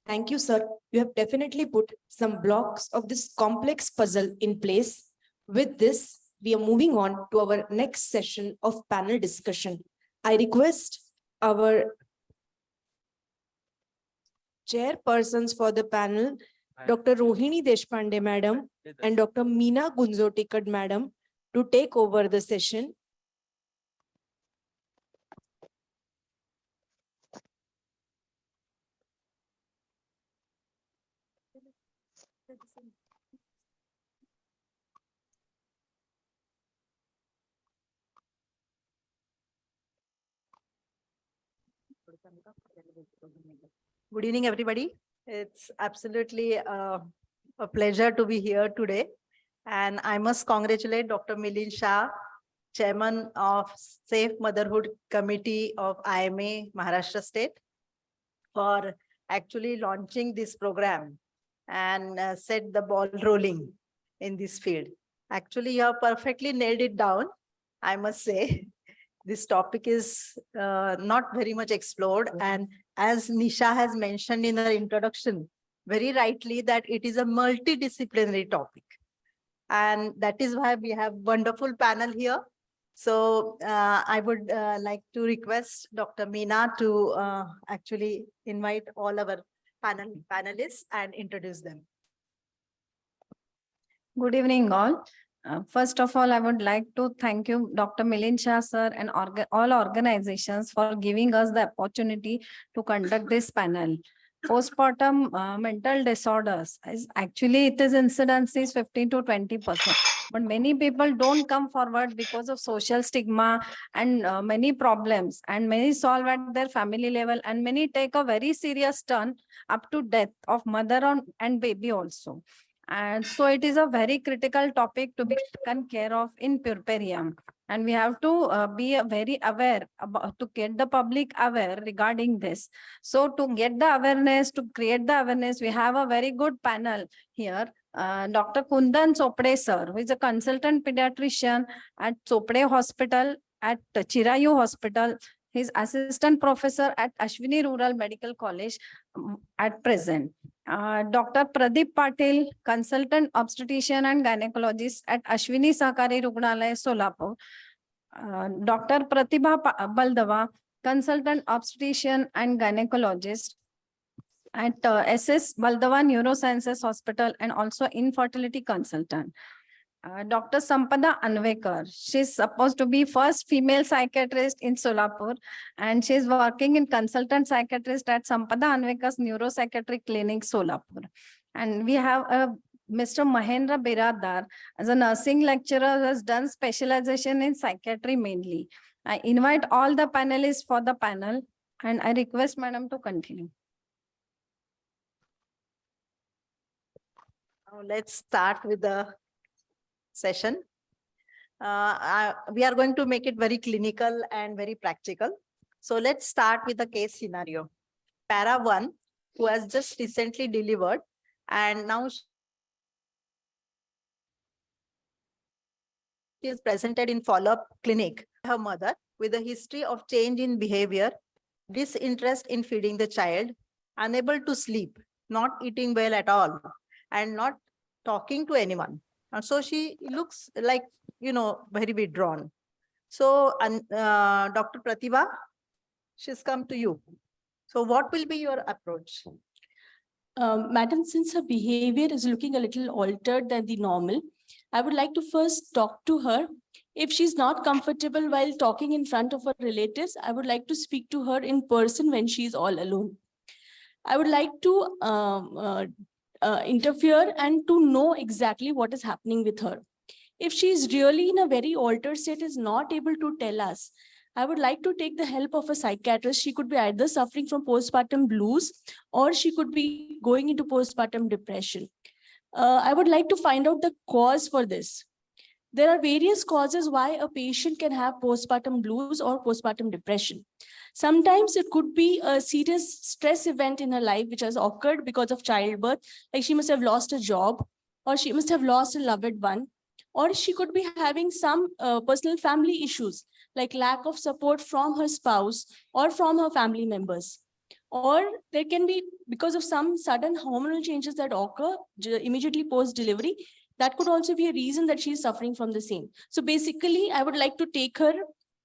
Thank you, sir. You have definitely put some blocks of this complex puzzle in place. With this, we are moving on to our next session of panel discussion. I request our chairpersons for the panel, Dr. Rohini Deshpande, madam, and Dr. Meena Gunzotikad, madam, to take over the session. Good evening, everybody. It's absolutely a pleasure to be here today. And I must congratulate Dr. Milind Shah, Chairman of Safe Motherhood Committee of IMA Maharashtra State, for actually launching this program and set the ball rolling in this field. Actually, you have perfectly nailed it down, I must say. This topic is not very much explored. And as Nisha has mentioned in her introduction, very rightly, that it is a multidisciplinary topic. And that is why we have wonderful panel here. So I would like to request Dr. Meena to actually invite all our panelists and introduce them. Good evening, all. First of all, I would like to thank you, Dr. Milind Shah, sir, and all organizations for giving us the opportunity to conduct this panel. Postpartum mental disorders is actually, it is incidences 15 to 20%. But many people don't come forward because of social stigma and many problems, and many solve at their family level, and many take a very serious turn up to death of mother and baby also. And so it is a very critical topic to be taken care of in puerperium. And we have to be very aware about, to get the public aware regarding this. So to get the awareness, to create the awareness, we have a very good panel here. Dr. Kundan Chopde, sir, who is a consultant pediatrician at Chopde Hospital at Chirayu Hospital. He's assistant professor at Ashwini Rural Medical College at present. Dr. Pradeep Patil, consultant obstetrician and gynecologist at Ashwini Sahakari Rugnalaya, Solapur. Dr. Pratibha Baldava, consultant obstetrician and gynecologist at SS Baldava Neurosciences Hospital and also infertility consultant. Dr. Sampada Anvekar, she's supposed to be first female psychiatrist in Solapur, and she's working in consultant psychiatrist at Sampada Anvekar's Neuropsychiatric Clinic, Solapur. And we have Mr. Mahendra Biradar as a nursing lecturer who has done specialization in psychiatry mainly. I invite all the panelists for the panel, and I request Madam to continue. Now let's start with the session. We are going to make it very clinical and very practical. So let's start with the case scenario. Para 1, who has just recently delivered, and now she is presented in follow-up clinic. Her mother with a history of change in behavior, disinterest in feeding the child, unable to sleep, not eating well at all, and not talking to anyone. And so she looks like, very withdrawn. So, Dr. Pratibha, she's come to you. So what will be your approach? Madam, since her behavior is looking a little altered than the normal, I would like to first talk to her. If she's not comfortable while talking in front of her relatives, I would like to speak to her in person when she's all alone. I would like to interfere and to know exactly what is happening with her. If she is really in a very altered state, is not able to tell us, I would like to take the help of a psychiatrist. She could be either suffering from postpartum blues or she could be going into postpartum depression. I would like to find out the cause for this. There are various causes why a patient can have postpartum blues or postpartum depression. Sometimes it could be a serious stress event in her life which has occurred because of childbirth, like she must have lost a job or she must have lost a loved one, or she could be having some personal family issues like lack of support from her spouse or from her family members. Or there can be because of some sudden hormonal changes that occur immediately post-delivery. That could also be a reason that she is suffering from the same. So basically, I would like to take her,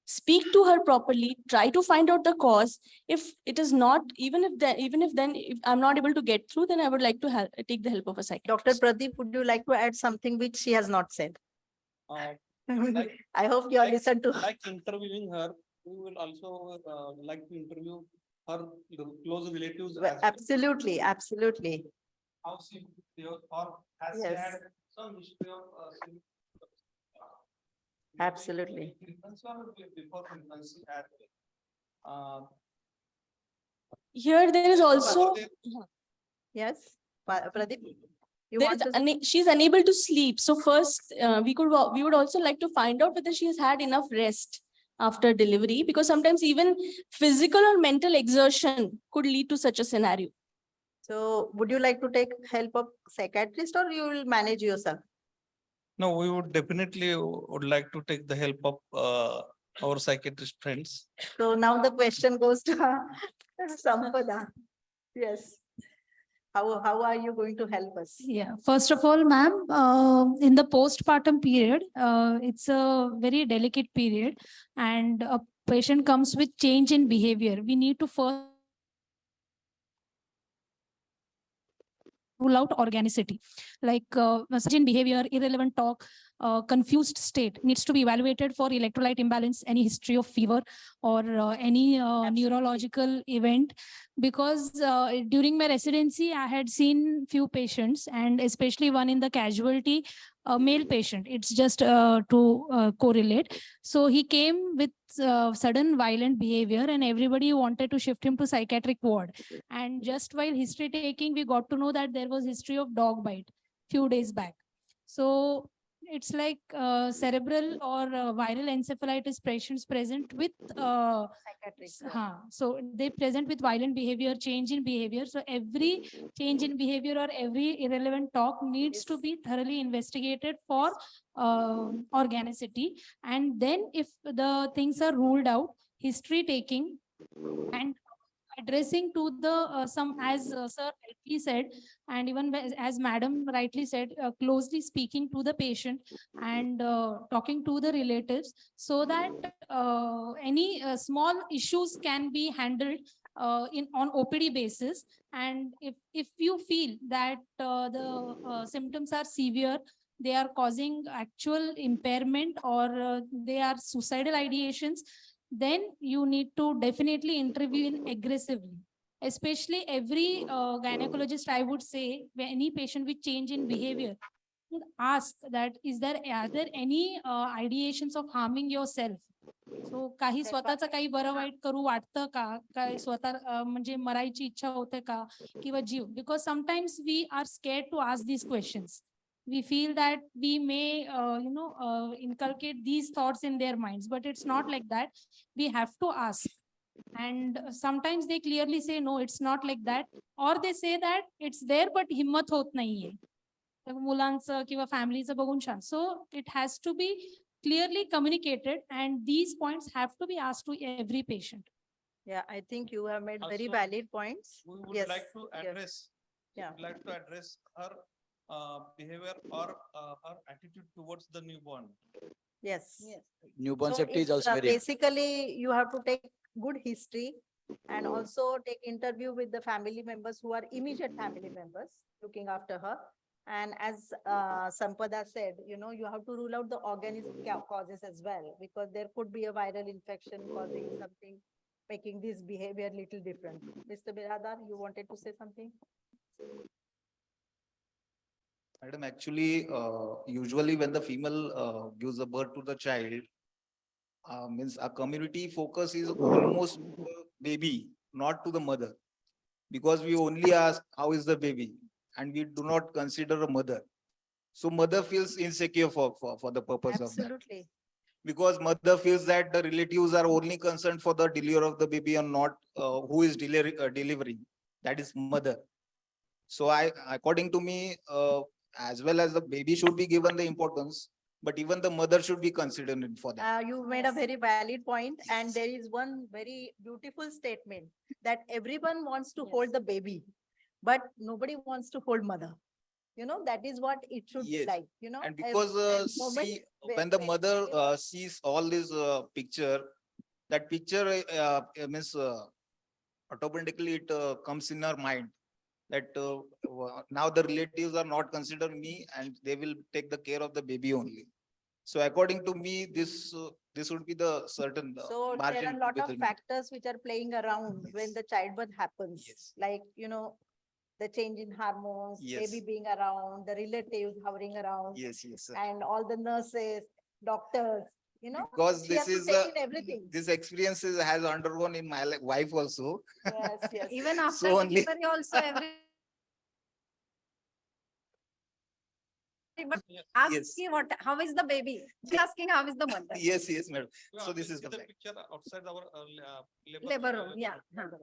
speak to her properly, try to find out the cause. If it is not, even if I'm not able to get through, then I would like to take the help of a psychiatrist. Dr. Pradeep, would you like to add something which she has not said? I hope you all listen to her. Like interviewing her, we will also like to interview her close relatives. as well. Absolutely, absolutely. How she behaves or has she Yes. had some history of Absolutely. Pregnancy or before pregnancy as well. Here there is also, Yes, Pradeep, you there want is to? she's unable to sleep. So first, we would also like to find out whether she has had enough rest after delivery, because sometimes even physical or mental exertion could lead to such a scenario. So would you like to take help of psychiatrist or you will manage yourself? No, we would definitely would like to take the help of our psychiatrist friends. So now the question goes to Sampada. Yes. How are you going to help us? Yeah, first of all, ma'am, in the postpartum period, it's a very delicate period and a patient comes with change in behavior. We need to first rule out organicity, like change in behavior, irrelevant talk, confused state needs to be evaluated for electrolyte imbalance, any history of fever or any neurological event. Because during my residency, I had seen few patients and especially one in the casualty, a male patient. It's just to correlate. So he came with sudden violent behavior and everybody wanted to shift him to psychiatric ward. And just while history taking, we got to know that there was history of dog bite few days back. So it's like cerebral or viral encephalitis patients present with so they present with violent behavior, change in behavior. So every change in behavior or every irrelevant talk needs to be thoroughly investigated for organicity. And then if the things are ruled out, history taking and addressing to the some, as sir rightly said, and even as madam rightly said, closely speaking to the patient and talking to the relatives, so that any small issues can be handled on OPD basis. And if you feel that the symptoms are severe, they are causing actual impairment or they are suicidal ideations, then you need to definitely intervene aggressively. Especially every gynecologist, I would say, when any patient with change in behavior, would ask that, are there any ideations of harming yourself? So काही स्वतःच काही बरं white करू वाटतं का, काय स्वतः म्हणजे मरायची इच्छा होते का किंवा जीव? Because sometimes we are scared to ask these questions. We feel that we may inculcate these thoughts in their minds, but it's not like that. We have to ask. And sometimes they clearly say no, it's not like that, or they say that it's there but himmat hot nahiye. मुलांचं किंवा फॅमिलीचं बघून छान. So it has to be clearly communicated and these points have to be asked to every patient. Yeah, I think you have made very Also, valid points. We would Yes, like to yes. address, Yeah. would like to address her behavior or her attitude towards the newborn. Yes. Newborn So safety is it's, also very important. basically, you have to take good history and also take interview with the family members who are immediate family members looking after her. And as Sampada said, you have to rule out the organism causes as well, because there could be a viral infection causing something, making this behavior little different. Mr. Biradar, you wanted to say something? Madam, actually, usually when the female gives a birth to the child, means our community focus is almost to the baby, not to the mother. Because we only ask, how is the baby? And we do not consider a mother. So mother feels insecure for the purpose of that. Absolutely. Because mother feels that the relatives are only concerned for the delivery of the baby and not who is delivering. That is mother. So according to me, as well as the baby should be given the importance, but even the mother should be considered for that. You made a very valid point, and there is one very beautiful statement that everyone wants to hold the baby, but nobody wants to hold mother. That is what it should be Yes. like, And because see, when the mother sees all this picture, that picture means automatically it comes in her mind that now the relatives are not considering me and they will take the care of the baby only. So according to me, this would be the certain So there margin are a to lot be of the- factors which are playing around when the childbirth happens. Yes. Like, the change in hormones, Yes. baby being around, the relatives hovering around, Yes, yes. and all the nurses, doctors, Because she this has to is take in everything. this experiences has undergone in my wife also. Yes, yes. Even after So only- delivery also, every but ask Yes. me how is the baby? She asking how is the mother? Yes, yes, madam. You So have this to is see the the fact. picture outside our Labor room, yeah.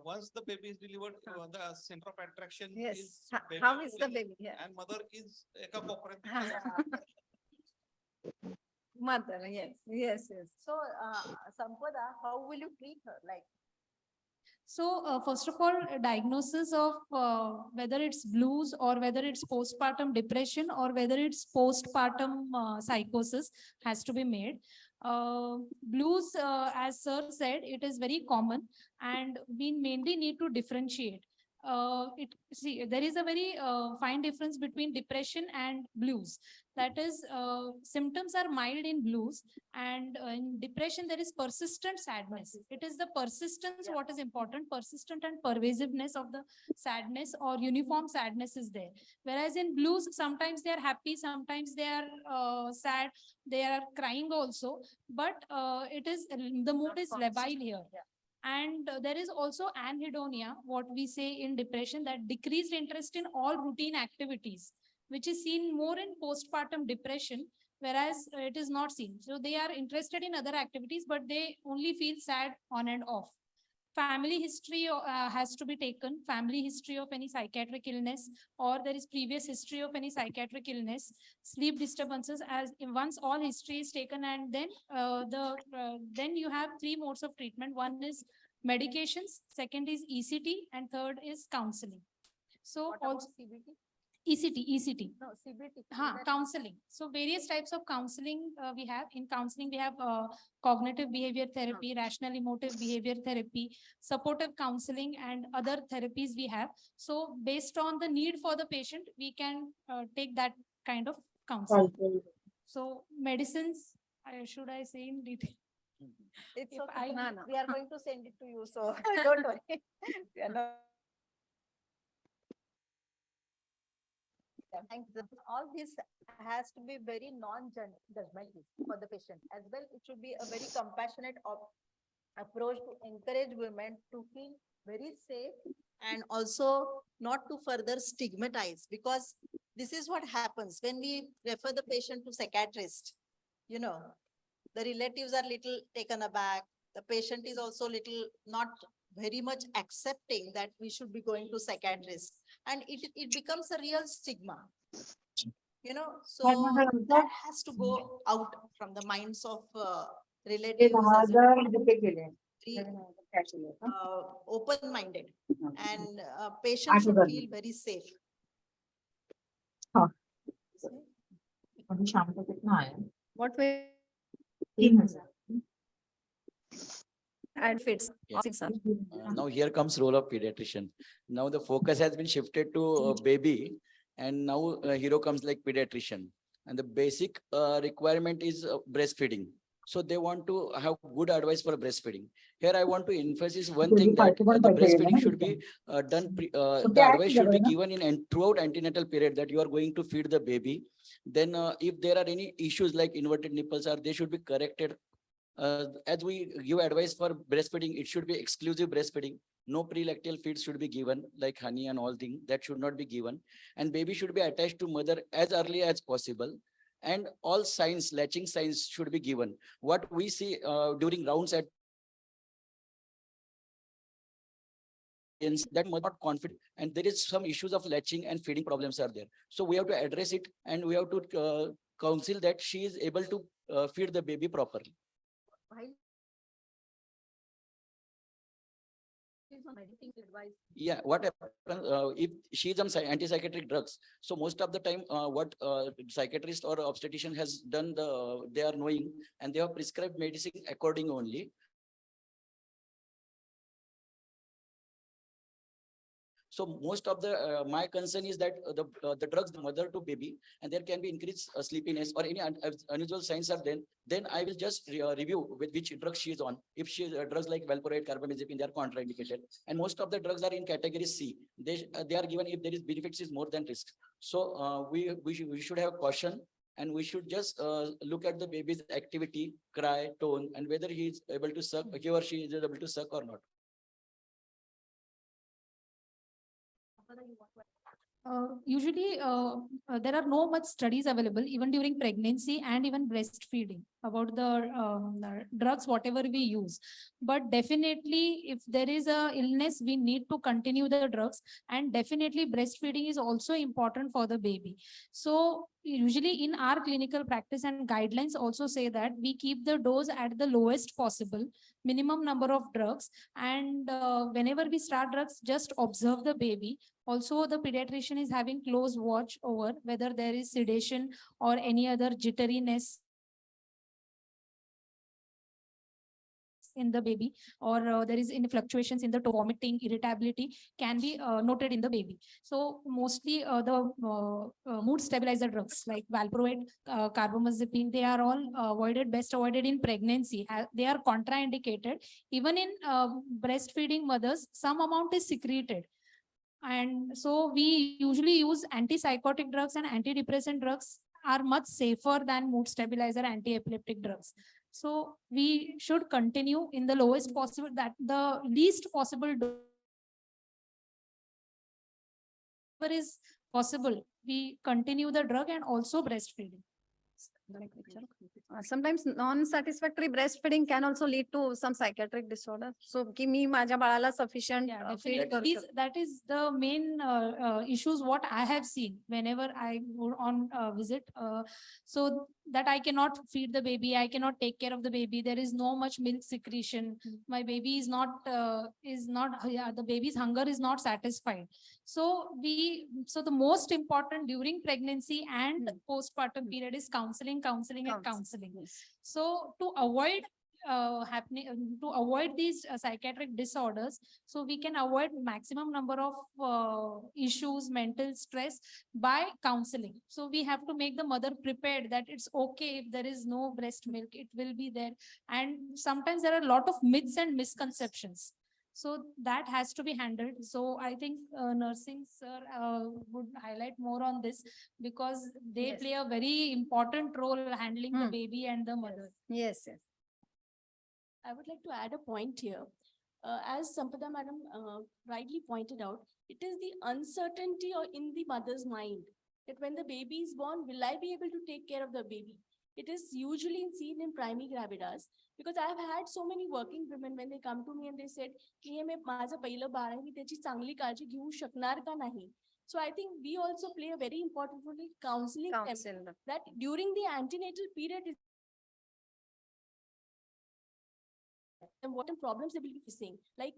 Once the baby is delivered, the center of attraction Yes. is. How is the baby? Yeah. And mother is eka kopaऱ्यात. Mother, yes, yes, yes. So, Sampada, how will you treat her? Like, So first of all, a diagnosis of whether it's blues or whether it's postpartum depression or whether it's postpartum psychosis has to be made. Blues, as sir said, it is very common and we mainly need to differentiate. There is a very fine difference between depression and blues. That is, symptoms are mild in blues, and in depression there is persistent sadness. It is the persistence what is important, persistent and pervasiveness of the sadness or uniform sadness is there. Whereas in blues, sometimes they are happy, sometimes they are sad, they are crying also, but it is the mood is labile here. And there is also anhedonia, what we say in depression, that decreased interest in all routine activities, which is seen more in postpartum depression, whereas it is not seen. So they are interested in other activities, but they only feel sad on and off. Family history has to be taken, family history of any psychiatric illness, or there is previous history of any psychiatric illness, sleep disturbances. As once all history is taken, and then then you have three modes of treatment. One is medications, second is ECT, and third is counseling. So what about also CBT? ECT. No, CBT. Counseling. So various types of counseling we have. In counseling, we have cognitive behavior therapy, rational emotive behavior therapy, supportive counseling, and other therapies we have. So based on the need for the patient, we can take that kind of counseling. So medicines, should I say in detail? It's If okay. I- We are going to send it to you, so don't worry. We are not. Thanks. All this has to be very non-judgmental for the patient as well. It should be a very compassionate approach to encourage women to feel very safe and also not to further stigmatize, because this is what happens when we refer the patient to psychiatrist. The relatives are little taken aback. The patient is also little not very much accepting that we should be going to psychiatrist, and it becomes a real stigma. So that has to go out from the minds of relatives as well. open-minded and patients should feel very safe. What way and fits? Sir. Now here comes role of pediatrician. Now the focus has been shifted to baby, and now hero comes like pediatrician. And the basic requirement is breastfeeding. So they want to have good advice for breastfeeding. Here I want to emphasize one thing, that the breastfeeding should be done. The advice should be given in and throughout antenatal period, that you are going to feed the baby. Then if there are any issues like inverted nipples, they should be corrected. As we give advice for breastfeeding, it should be exclusive breastfeeding. No pre-lactal feeds should be given, like honey and all things, that should not be given. And baby should be attached to mother as early as possible. And all signs, latching signs should be given. What we see during rounds at that mother not confident, and there is some issues of latching and feeding problems are there. So we have to address it, and we have to counsel that she is able to feed the baby properly. Yeah, what happens if she is on antipsychotic drugs? So most of the time, what psychiatrist or obstetrician has done, they are knowing, and they have prescribed medicine according only. So most of the my concern is that the drugs the mother to baby, and there can be increased sleepiness or any unusual signs are then I will just review with which drug she is on. If she drugs like valproate, carbamazepine, they are contraindicated, and most of the drugs are in category C. They are given if there is benefits is more than risk. So we should have caution, and we should just look at the baby's activity, cry, tone, and whether he is able to suck, he or she is able to suck or not. Usually, there are no much studies available even during pregnancy and even breastfeeding about the drugs, whatever we use. But definitely, if there is a illness, we need to continue the drugs, and definitely breastfeeding is also important for the baby. So usually in our clinical practice and guidelines also say that we keep the dose at the lowest possible, minimum number of drugs, and whenever we start drugs, just observe the baby. Also, the pediatrician is having close watch over whether there is sedation or any other jitteriness in the baby, or there is any fluctuations in the vomiting, irritability can be noted in the baby. So mostly the mood stabilizer drugs like valproate, carbamazepine, they are all best avoided in pregnancy. They are contraindicated. Even in breastfeeding mothers, some amount is secreted. And so we usually use antipsychotic drugs, and antidepressant drugs are much safer than mood stabilizer, anti-epileptic drugs. So we should continue in the lowest possible, that the least possible dose is possible. We continue the drug and also breastfeeding. Sometimes non-satisfactory breastfeeding can also lead to some psychiatric disorder. So give me माझ्या बाळाला sufficient feed करू शकतो. That is the main issues what I have seen whenever I go on visit. So that I cannot feed the baby, I cannot take care of the baby. There is no much milk secretion. My baby is not the baby's hunger is not satisfied. So the most important during pregnancy and postpartum period is counseling. So to avoid these psychiatric disorders, so we can avoid maximum number of issues, mental stress by counseling. So we have to make the mother prepared that it's okay if there is no breast milk, it will be there. And sometimes there are a lot of myths and misconceptions. So that has to be handled. So I think nursing sir would highlight more on this, because they play a very important role handling the baby and the mother. Yes. I would like to add a point here. As Sampada madam rightly pointed out, it is the uncertainty in the mother's mind that when the baby is born, will I be able to take care of the baby? It is usually seen in primary gravidas, because I have had so many working women when they come to me and they said, की हे माझं पहिलं बाळ आहे, मी त्याची चांगली काळजी घेऊ शकणार का नाही? So I think we also play a very important role in counseling them, that during the antenatal period, what problems they will be facing. Like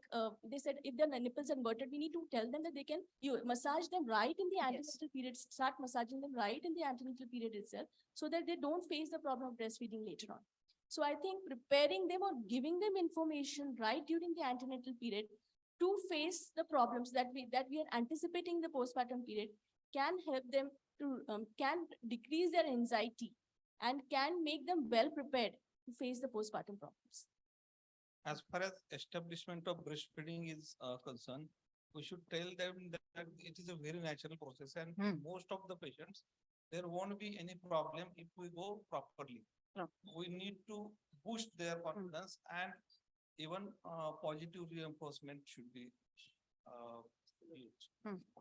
they said, if their nipples are inverted, we need to tell them that they can massage them right in the antenatal period, start massaging them right in the antenatal period itself, so that they don't face the problem of breastfeeding later on. So I think preparing them or giving them information right during the antenatal period to face the problems that we are anticipating the postpartum period can help them to can decrease their anxiety and can make them well prepared to face the postpartum problems. As far as establishment of breastfeeding is concerned, we should tell them that it is a very natural process, and most of the patients, there won't be any problem if we go properly. We need to boost their confidence, and even positive reinforcement should be used.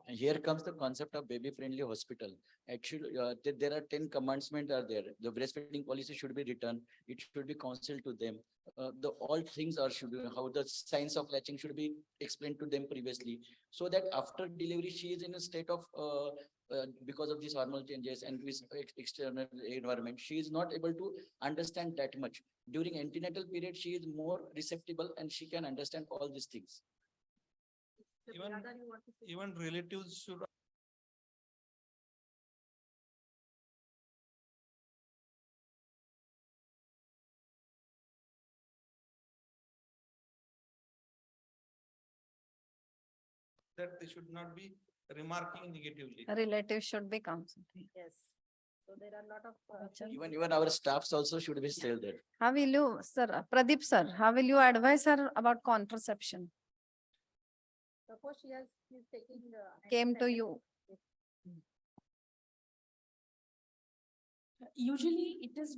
And here comes the concept of baby-friendly hospital. Actually, there are 10 commandments are there. The breastfeeding policy should be written. It should be counseled to them. The all things are should be how the science of latching should be explained to them previously, so that after delivery she is in a state of because of these hormonal changes and this external environment, she is not able to understand that much. During antenatal period, she is more receptible and she can understand all these things. Even relatives should that they should not be remarking negatively. Relatives should be counseled. Yes. So there are a lot of. Even our staffs also should be still there. How will you, sir, Pradeep sir, how will you advise her about contraception? Suppose she's taking. Came to you. Usually it is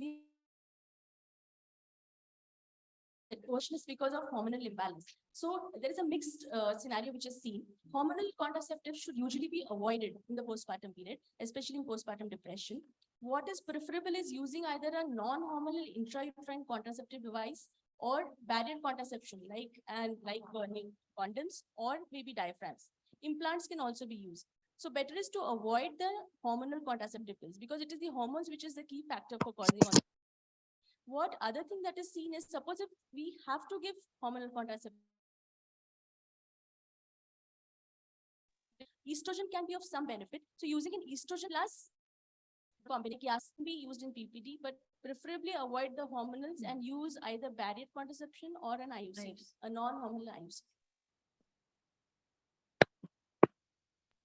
question is because of hormonal imbalance. So there is a mixed scenario which is seen. Hormonal contraceptives should usually be avoided in the postpartum period, especially in postpartum depression. What is preferable is using either a non-hormonal intrauterine contraceptive device or barrier contraception like burning condoms or maybe diaphragms. Implants can also be used. So better is to avoid the hormonal contraceptive pills because it is the hormones which is the key factor for causing. What other thing that is seen is, suppose if we have to give hormonal contraceptive, estrogen can be of some benefit. So using an estrogen plus combination can be used in PPD, but preferably avoid the hormonals and use either barrier contraception or an IUC, a non-hormonal IUC.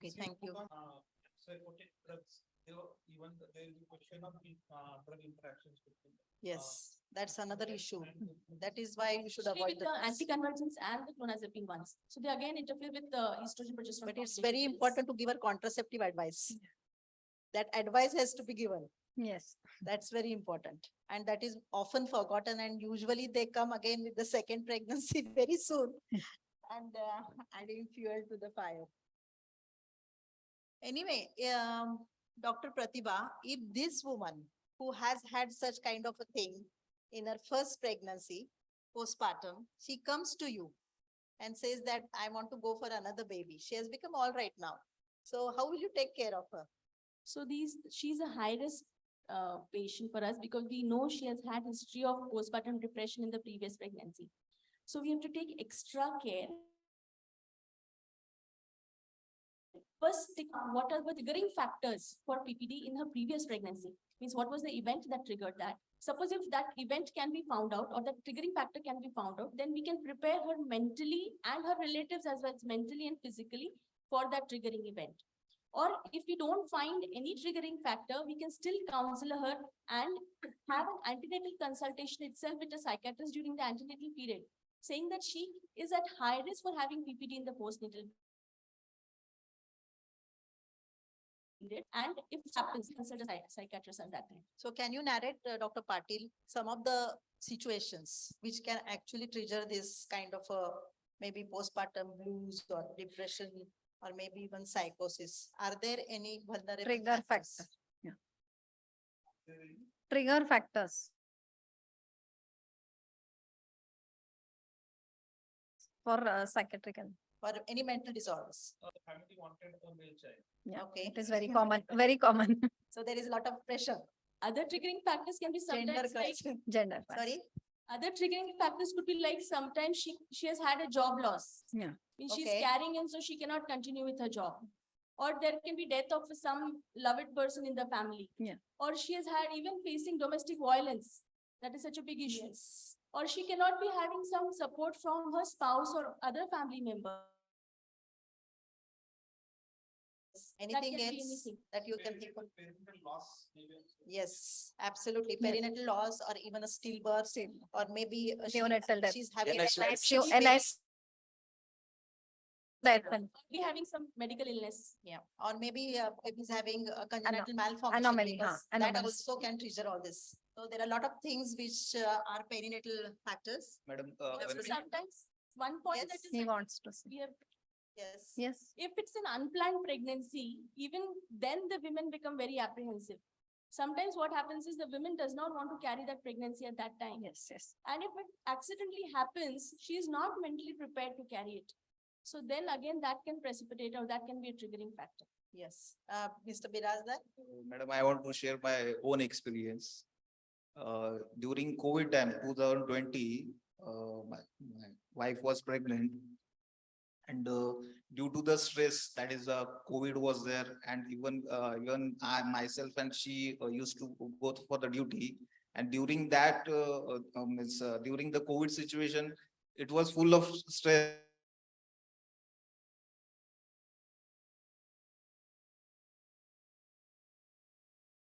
Okay, thank you. Psychotic drugs, even there is a question of drug interactions between them. Yes, that's another issue. That is why we should avoid The anticonvulsants and the clonazepam ones. So they again interfere with the estrogen progesterone. But it's very important to give her contraceptive advice. That advice has to be given. Yes. That's very important. And that is often forgotten, and usually they come again with the second pregnancy very soon and adding fuel to the fire. Anyway, Dr. Pratibha, if this woman who has had such kind of a thing in her first pregnancy, postpartum, she comes to you and says that I want to go for another baby. She has become all right now. So how will you take care of her? So she's a high risk patient for us because we know she has had history of postpartum depression in the previous pregnancy. So we have to take extra care. First, what are the triggering factors for PPD in her previous pregnancy? Means what was the event that triggered that? Suppose if that event can be found out or that triggering factor can be found out, then we can prepare her mentally and her relatives as well as mentally and physically for that triggering event. Or if we don't find any triggering factor, we can still counsel her and have an antenatal consultation itself with a psychiatrist during the antenatal period, saying that she is at high risk for having PPD in the postnatal period. And if it happens, consult a psychiatrist at that time. So can you narrate, Dr. Patil, some of the situations which can actually trigger this kind of maybe postpartum blues or depression or maybe even psychosis? Are there any vulnerable Trigger factors? factor. Yeah. Trigger factors. For psychiatrical. For any mental disorders? Family wanted a male child. Yeah. Okay. It is very common, very common. So there is a lot of pressure. Other triggering factors can be Gender sometimes like question. Gender. Sorry? Other triggering factors could be like sometimes she has had a job loss. Yeah. And she's Okay. carrying and so she cannot continue with her job. Or there can be death of some loved person in the family. Yeah. Or she has had even facing domestic violence. That is such a big issue. Or she cannot be having some support from her spouse or other family member. Anything can be else anything. that you can think of? Parental loss, maybe. Yes, absolutely. Yeah. Perinatal loss or even a stillbirth, or maybe Neonatal death. she's having NICU. an NICU, ICU base. Be having some medical illness. Yeah, or maybe baby's having a congenital malformation. anomaly, because huh, That anomalies. also can trigger all this. So there are a lot of things which are perinatal factors. Madam, Also sometimes one point that Yes. is He like wants to say. we have Yes. Yes. if it's an unplanned pregnancy, even then the women become very apprehensive. Sometimes what happens is the women does not want to carry that pregnancy at that time. Yes, yes. And if it accidentally happens, she is not mentally prepared to carry it. So then again, that can precipitate or that can be a triggering factor. Yes. Mr. Birazda? Madam, I want to share my own experience. During COVID time, 2020, my wife was pregnant. And due to the stress, that is, COVID was there, and even I myself and she used to go for the duty. And during that, during the COVID situation, it was full of stress.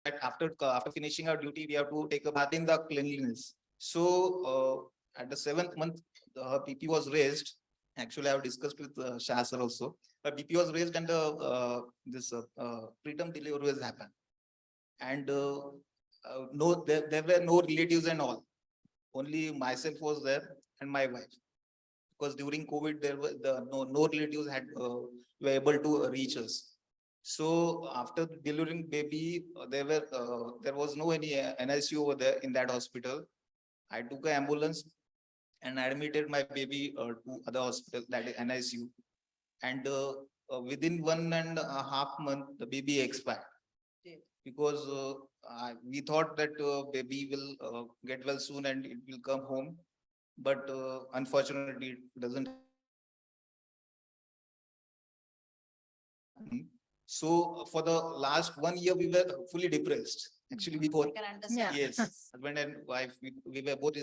That after finishing our duty, we have to take a bath in the cleanliness. So at the 7th month, her BP was raised. Actually, I have discussed with Shah sir also. Her BP was raised and this preterm delivery has happened. And no, there were no relatives and all. Only myself was there and my wife. Because during COVID, there were no relatives were able to reach us. So after delivering baby, there was no any NICU over there in that hospital. I took an ambulance and admitted my baby to other hospital, that is NICU. And within 1.5 months, the baby expired. Because we thought that baby will get well soon and it will come home. But unfortunately, it doesn't. So for the last 1 year, we were fully depressed. Actually, we both, I can understand. yes, husband and wife, we were both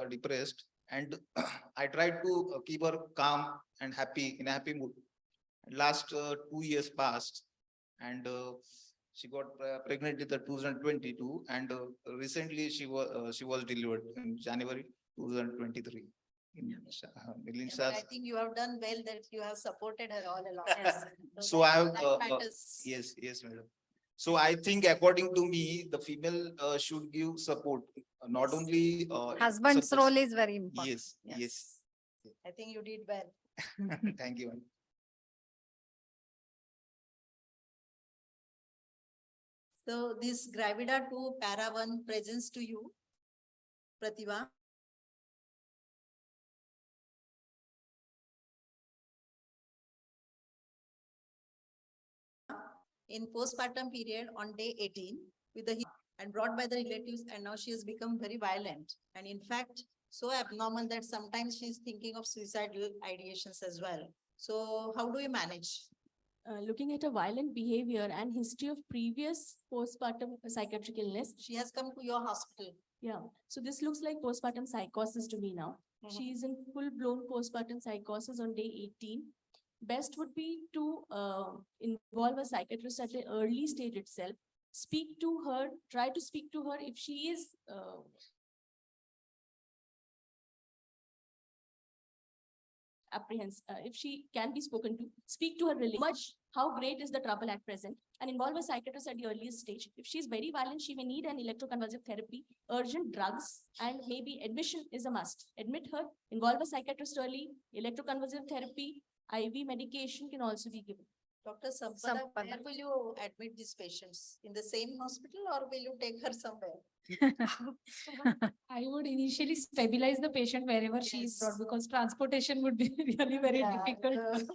depressed. And I tried to keep her calm and happy, in a happy mood. Last 2 years passed, and she got pregnant in the 2022, and recently she was delivered in January 2023. But I think you have done well that you have supported her all along. Yes. So that- I have, that matters. yes, madam. So I think according to me, the female should give support, not only. Husband's support- role is very important. Yes, yes. I think you did well. Thank you, madam. So this Gravida 2 Para 1 presents to you, Pratibha. In postpartum period on day 18 with the and brought by the relatives, and now she has become very violent and in fact so abnormal that sometimes she is thinking of suicidal ideations as well. So how do you manage? Looking at a violent behavior and history of previous postpartum psychiatric illness. She has come to your hospital. Yeah, so this looks like postpartum psychosis to me now. Mhm. She is in full-blown postpartum psychosis on day 18. Best would be to involve a psychiatrist at the early stage itself. Speak to her, try to speak to her if she is if she can be spoken to, speak to her really much, how great is the trouble at present, and involve a psychiatrist at the earliest stage. If she's very violent, she may need an electroconvulsive therapy, urgent drugs, and maybe admission is a must. Admit her, involve a psychiatrist early, electroconvulsive therapy, IV medication can also be given. Dr. Sampada, where will you admit these patients? In the same hospital or will you take her somewhere? I would initially stabilize the patient wherever she is brought, because transportation would be really very Yeah, difficult.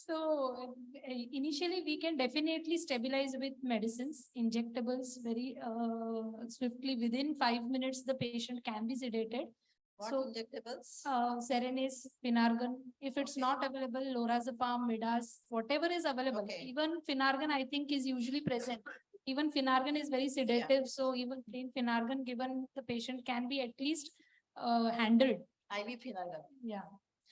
So initially, we can definitely stabilize with medicines, injectables very swiftly. Within 5 minutes, the patient can be sedated. What So, injectables? Serenase, Finargan. If it's Okay. not available, lorazepam, Midas, whatever is available. Okay. Even Finargan, I think, is usually present. Even Finargan is very sedative. So even plain Finargan given, the patient can be at least handled. IV Finargan. Yeah.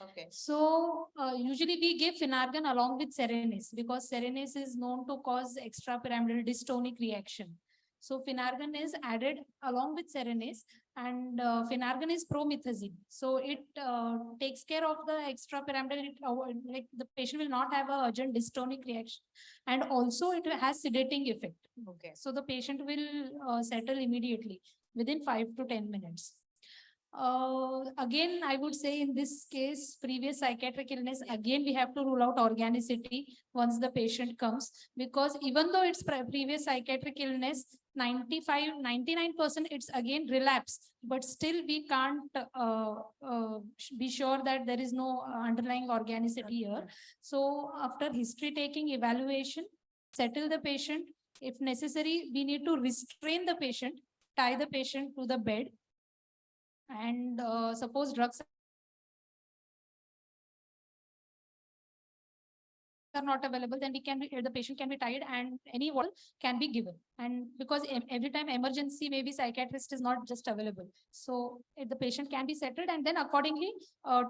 Okay. So usually we give Finargan along with Serenase because Serenase is known to cause extrapyramidal dystonic reaction. So Finargan is added along with Serenase, and Finargan is promethazine. So it takes care of the extrapyramidal, like the patient will not have a urgent dystonic reaction. And also it has sedating effect. Okay. So the patient will settle immediately within 5 to 10 minutes. Again, I would say in this case, previous psychiatric illness, again, we have to rule out organicity once the patient comes, because even though it's previous psychiatric illness, 99%, it's again relapse, but still we can't be sure that there is no underlying organicity here. So after history taking evaluation, settle the patient. If necessary, we need to restrain the patient, tie the patient to the bed, and suppose drugs are not available, then the patient can be tied and any water can be given. And because every time emergency, maybe psychiatrist is not just available. So if the patient can be settled, and then accordingly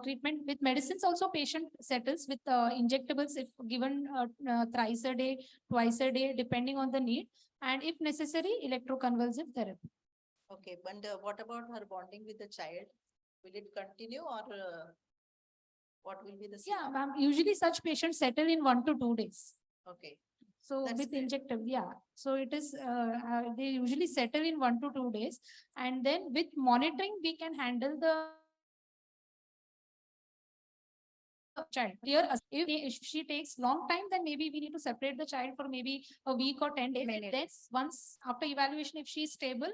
treatment with medicines also patient settles with injectables if given thrice a day, twice a day, depending on the need. And if necessary, electroconvulsive therapy. Okay, but what about her bonding with the child? Will it continue or what will be the? Yeah, ma'am. Usually such patients settle in 1 to 2 days. Okay. So That's with great. injectable, yeah. So it is, they usually settle in 1 to 2 days. And then with monitoring, we can handle the child. Here, if she takes long time, then maybe we need to separate the child for maybe a week or 10 days. Then once after evaluation, if she is stable,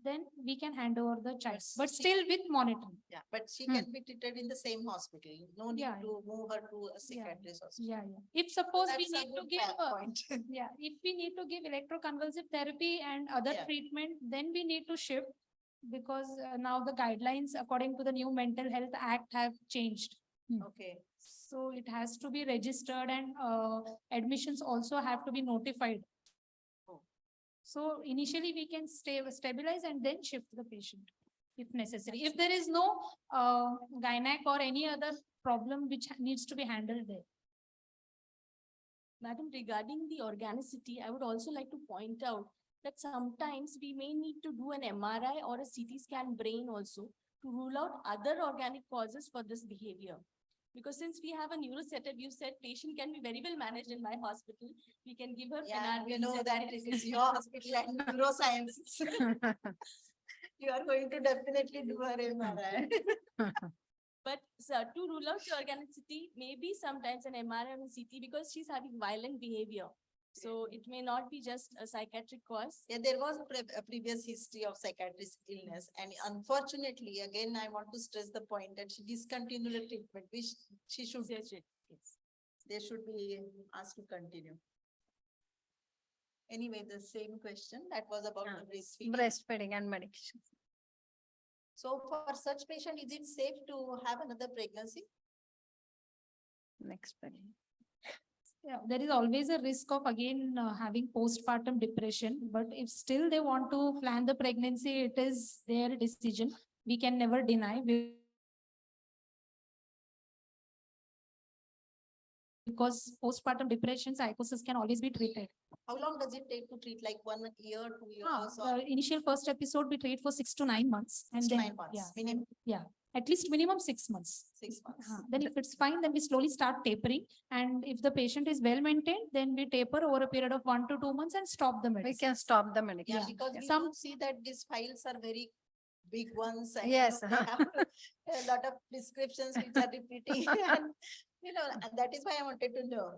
then we can hand over the child, but still with monitoring. Yeah, but she can be treated in the same hospital. No need Yeah, to move her to a psychiatrist hospital. Yeah, yeah. If suppose we That's a need to good give, point. yeah, if we need to give electroconvulsive therapy and other Yeah. treatment, then we need to shift, because now the guidelines according to the new Mental Health Act have changed. Okay. So it has to be registered, and admissions also have to be notified. Oh. So initially we can stabilize and then shift the patient if necessary. If there is no gynec or any other problem which needs to be handled there. Madam, regarding the organicity, I would also like to point out that sometimes we may need to do an MRI or a CT scan brain also to rule out other organic causes for this behavior. Because since we have a neuro setup, you said patient can be very well managed in my hospital. We can give her Yeah, Finargan, we know that Sedative. this is your hospital and neuroscience. You are going to definitely do her MRI. But sir, to rule out the organicity, maybe sometimes an MRI and CT because she's having violent behavior. So it may not be just a psychiatric cause. Yeah, there was a previous history of psychiatric illness, and unfortunately, again, I want to stress the point that she discontinued the treatment, which she should. Yes. They should be asked to continue. Anyway, the same question that was about the breastfeeding. Breastfeeding and medication. So for such patient, is it safe to have another pregnancy? Next. Yeah, there is always a risk of again having postpartum depression, but if still they want to plan the pregnancy, it is their decision. We can never deny. Because postpartum depression, psychosis can always be treated. How long does it take to treat? Like 1 year, 2 years? or The initial first episode we treat for 6 to 9 months. And 6 to then, 9 months, yeah, minimum. yeah, at least minimum 6 months. 6 months. Then if it's fine, then we slowly start tapering. And if the patient is well maintained, then we taper over a period of 1 to 2 months and stop the medicine. We can stop the medication. Yeah, because we Some- do see that these files are very big ones. And, Yes. they have a lot of prescriptions which are repeating. And, and that is why I wanted to know.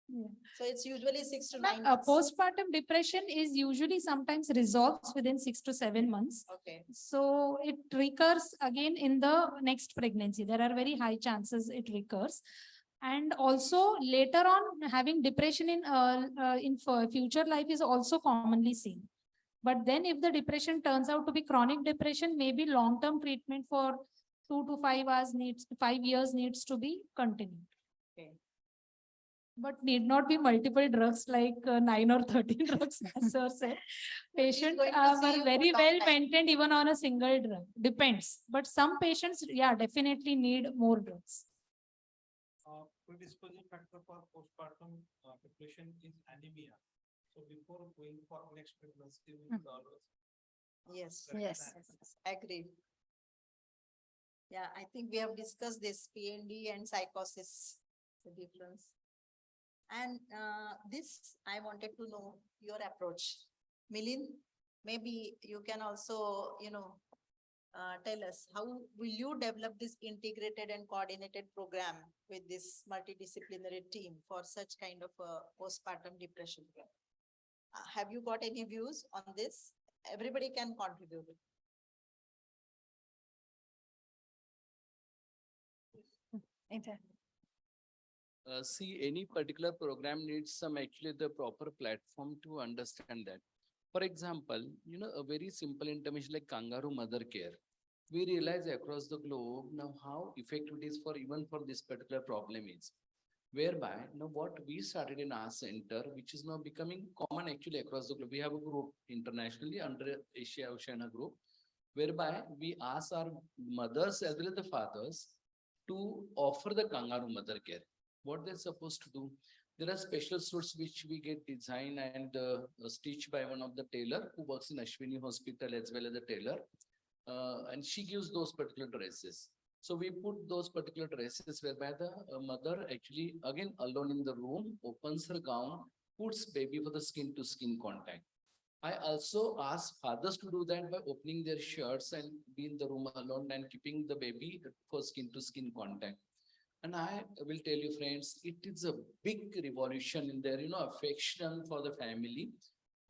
Yeah. So it's usually 6 to Ma'am, 9 months. postpartum depression is usually sometimes resolves within 6 to 7 months. Okay. So it recurs again in the next pregnancy. There are very high chances it recurs. And also later on, having depression in future life is also commonly seen. But then if the depression turns out to be chronic depression, maybe long-term treatment for 5 years needs to be continued. Okay. But need not be multiple drugs like 9 or 13 drugs, as sir said. Patients going to see were you for very long well time. maintained even on a single drug. Depends. But some patients, yeah, definitely need more drugs. Predisposing factor for postpartum depression is anemia. So before going for next pregnancy, we should always Yes, Yes. agreed. Yeah, I think we have discussed this PND and psychosis, the difference. And this, I wanted to know your approach. Milind, maybe you can also, tell us how will you develop this integrated and coordinated program with this multidisciplinary team for such kind of a postpartum depression? Have you got any views on this? Everybody can contribute. See, any particular program needs some actually the proper platform to understand that. For example, a very simple intervention like kangaroo mother care. We realize across the globe now how effective it is for even for this particular problem is. Whereby now what we started in our center, which is now becoming common actually across the globe. We have a group internationally under Asia Oceania group, whereby we ask our mothers as well as the fathers to offer the kangaroo mother care. What they're supposed to do? There are special suits which we get designed and stitched by one of the tailor who works in Ashwini Hospital as well as the tailor. And she gives those particular dresses. So we put those particular dresses whereby the mother actually again alone in the room opens her gown, puts baby for the skin to skin contact. I also ask fathers to do that by opening their shirts and be in the room alone and keeping the baby for skin to skin contact. And I will tell you, friends, it is a big revolution in their, affection for the family.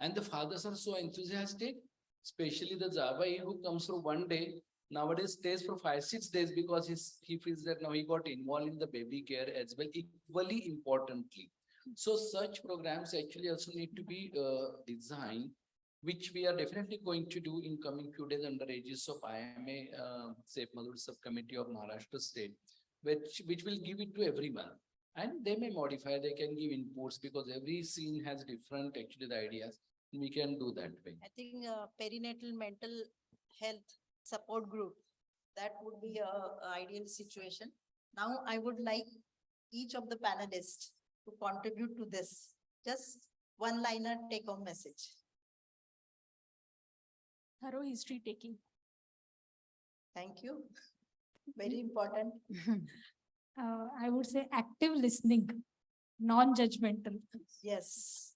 And the fathers are so enthusiastic, especially the Zabai who comes for one day, nowadays stays for 5-6 days because he feels that now he got involved in the baby care as well, equally importantly. So such programs actually also need to be designed, which we are definitely going to do in coming few days under aegis of IMA, Safe Motherhood Subcommittee of Maharashtra State, which will give it to everyone. And they may modify, they can give inputs because every scene has different actually the ideas. We can do that way. I think perinatal mental health support group, that would be a ideal situation. Now I would like each of the panelists to contribute to this. Just one-liner take-home message. Thorough history taking. Thank you. Very important. I would say active listening, non-judgmental. Yes.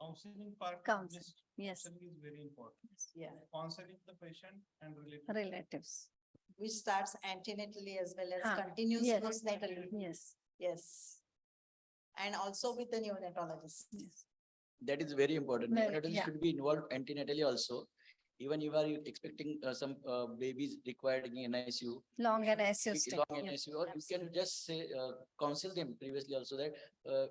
counseling part. Counsel, this yes. counseling is very important. Yeah. Counseling the patient and Relatives. Which starts antenatally as well as Ah, continues yes. postnatally. Yes. Yes. And also with the neonatologist. Yes. That is very important. Very, Neonatology yeah. should be involved antenatally also. Even if you are expecting some babies required in NICU. Long and Long assisted. NICU, or you can just say, counsel them previously also that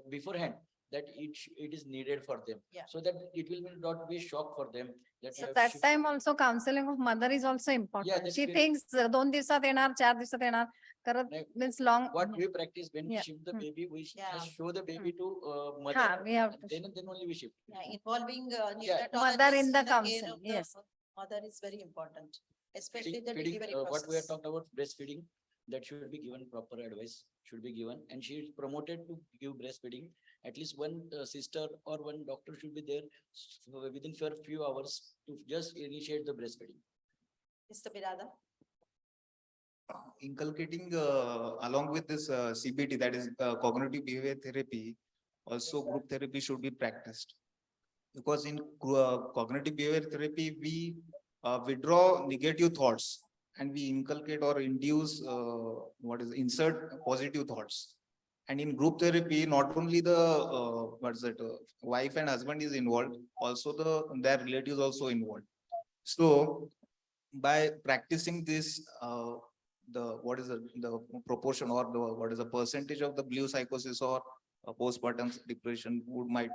beforehand, that it is needed for them. Yeah. So that it will not be a shock for them. That you So have that shift- time also counseling of mother is also important. that's She very- thinks 2 दिवसात येणार, 4 दिवसात येणार. करत Like, means long. What we practice when we Yeah. shift the baby, we Yeah. just show the baby to mother. Ha, we have to Then only we shift. Yeah, involving Yeah. neonatologist Mother in the care council, of the yes. Mother is very important, especially Feeding- the feeding, delivery what we have process. talked about breastfeeding, that should be given proper advice, should be given, and she is promoted to give breastfeeding. At least one sister or one doctor should be there within for a few hours to just initiate the breastfeeding. Mr. Birada. Inculcating along with this CBT, that is cognitive behavior therapy, also group therapy should be practiced. Because in cognitive behavior therapy, we withdraw negative thoughts and we inculcate or induce insert positive thoughts. And in group therapy, not only the wife and husband is involved, also their relatives also involved. So by practicing this, what is the proportion or what is the percentage of the blue psychosis or postpartum depression might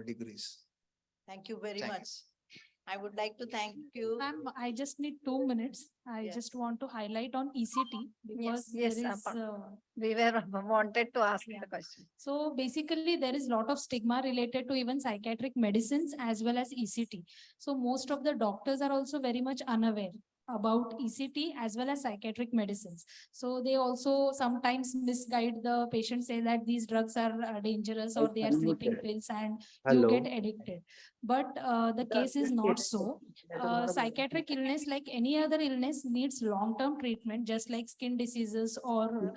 decrease? Thank you very Thank you. much. I would like to thank you. Ma'am, I just need 2 minutes. I Yes. just want to highlight on ECT because yes, there is, We were wanted to ask Yeah. the question. so basically there is lot of stigma related to even psychiatric medicines as well as ECT. So most of the doctors are also very much unaware about ECT as well as psychiatric medicines. So they also sometimes misguide the patient, say that these drugs are dangerous or they are sleeping pills and you get addicted. But the case is not so. Psychiatric illness, like any other illness, needs long-term treatment, just like skin diseases or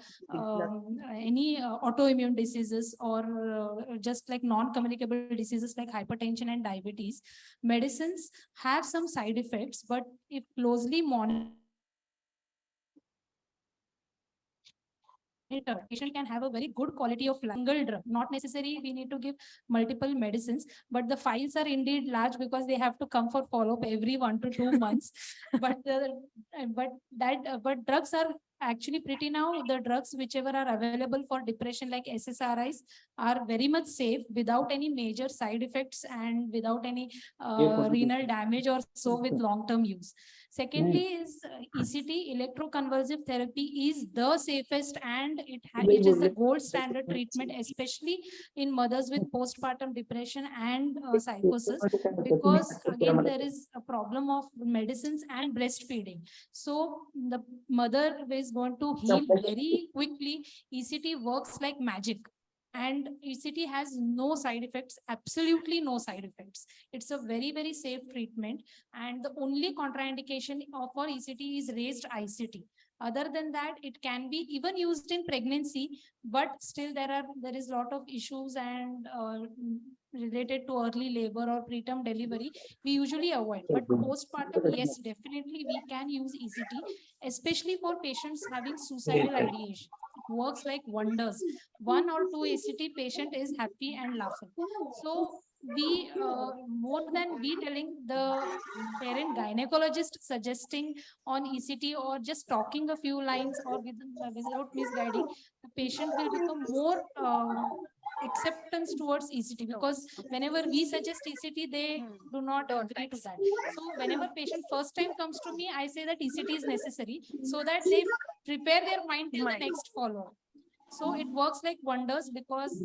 any autoimmune diseases or just like non-communicable diseases like hypertension and diabetes. Medicines have some side effects, but if closely monitored, patient can have a very good quality of life. Single drug, not necessary we need to give multiple medicines, but the files are indeed large because they have to come for follow-up every 1 to 2 months. But drugs are actually pretty now. The drugs whichever are available for depression like SSRIs are very much safe without any major side effects and without any renal damage or so with long-term use. Secondly is ECT, electroconvulsive therapy is the safest and it is the gold standard treatment, especially in mothers with postpartum depression and psychosis, because again there is a problem of medicines and breastfeeding. So the mother is going to heal very quickly. ECT works like magic. And ECT has no side effects, absolutely no side effects. It's a very, very safe treatment. And the only contraindication for ECT is raised ICT. Other than that, it can be even used in pregnancy, but still there is a lot of issues and related to early labor or preterm delivery, we usually avoid. But postpartum, yes, definitely we can use ECT, especially for patients having suicidal ideation. It works like wonders. 1 or 2 ACT patient is happy and laughing. So we, more than we telling, the parent gynecologist suggesting on ECT or just talking a few lines or without misguiding, the patient will become more acceptance towards ECT, because whenever we suggest ECT, they do not agree to that. So whenever patient first time comes to me, I say that ECT is necessary so that they prepare their mind till the next follow-up. So it works like wonders because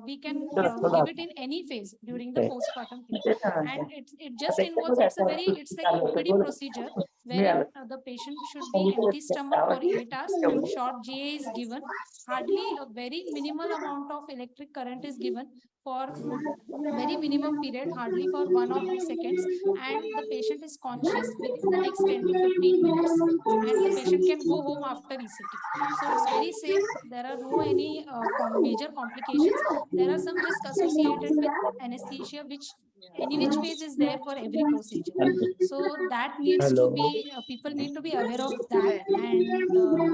we can give it in any phase during the postpartum period. And it just involves, it's like OPD procedure wherein the patient should be empty stomach for 8 hours. Short GA is given. Hardly a very minimal amount of electric current is given for very minimum period, hardly for 1 or 2 seconds, and the patient is conscious within the next 10 to 15 minutes, and the patient can go home after ECT. So it's very safe. There are no any major complications. There are some risks associated with anesthesia, which any which phase is there for every procedure. So that needs to be, people need to be aware of that and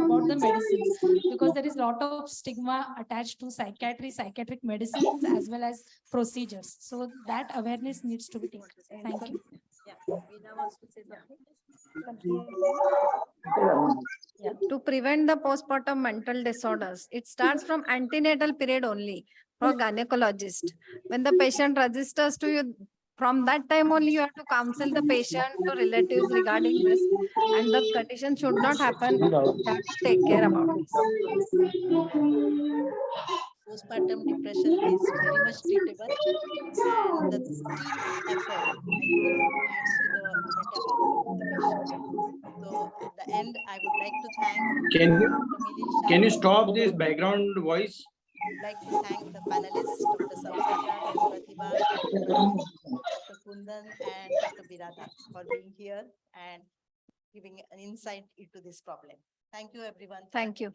about the medicines, because there is a lot of stigma attached to psychiatric medicines as well as procedures. So that awareness needs to be taken. Thank you. Yeah, Veena wants to say something. Yeah, to prevent the postpartum mental disorders, it starts from antenatal period only for gynecologist. When the patient registers to you, from that time only you have to counsel the patient to relatives regarding this, and the condition should not happen. You have to take care about this. Postpartum depression is very much treatable, and the team effort, I think, adds to the better outcome of the patient. So at the end, I would like to thank Dr. Milin Shah. Can you stop this background voice? I would like to thank the panelists, Dr. Sarovar, Dr. Pratibha, Dr. Balaji, Dr. Kundan, and Dr. Birada for being here and giving an insight into this problem. Thank you, everyone. Thank you.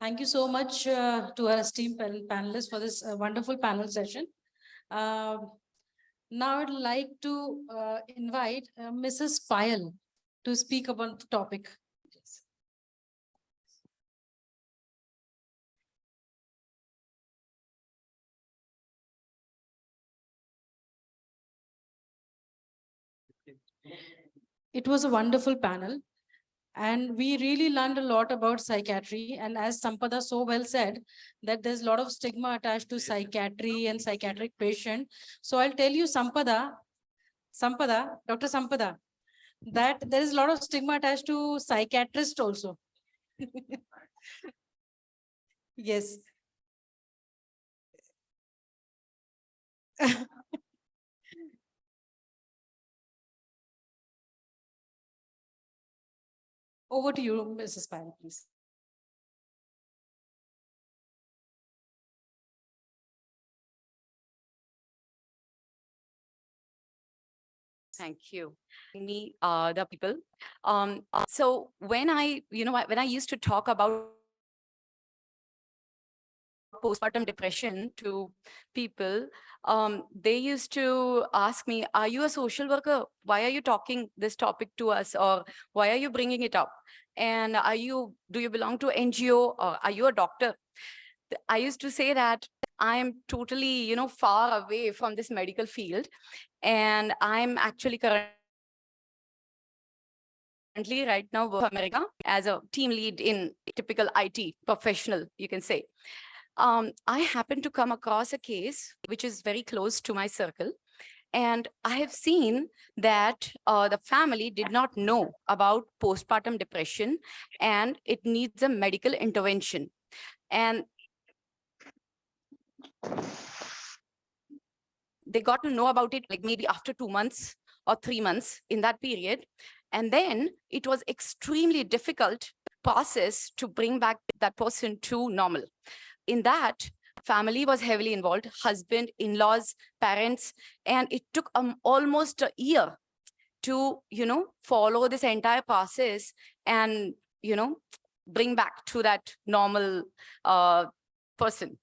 Thank you so much to our esteemed panelists for this wonderful panel session. Now I'd like to invite Mrs. Payal to speak about the topic. It was a wonderful panel. And we really learned a lot about psychiatry. And as Sampada so well said, that there's a lot of stigma attached to psychiatry and psychiatric patient. So I'll tell you, Dr. Sampada, that there is a lot of stigma attached to psychiatrist also. Yes. Over to you, Mrs. Payal, please. Thank you. The people. So when when I used to talk about postpartum depression to people, they used to ask me, are you a social worker? Why are you talking this topic to us? Or why are you bringing it up? And do you belong to NGO or are you a doctor? I used to say that I am totally, far away from this medical field. And I'm actually currently right now work for America as a team lead in typical IT professional, you can say. I happened to come across a case which is very close to my circle. And I have seen that the family did not know about postpartum depression and it needs a medical intervention. And they got to know about it like maybe after 2 months or 3 months in that period. And then it was extremely difficult process to bring back that person to normal. In that, family was heavily involved, husband, in-laws, parents, and it took almost a year to, follow this entire process and, bring back to that normal person.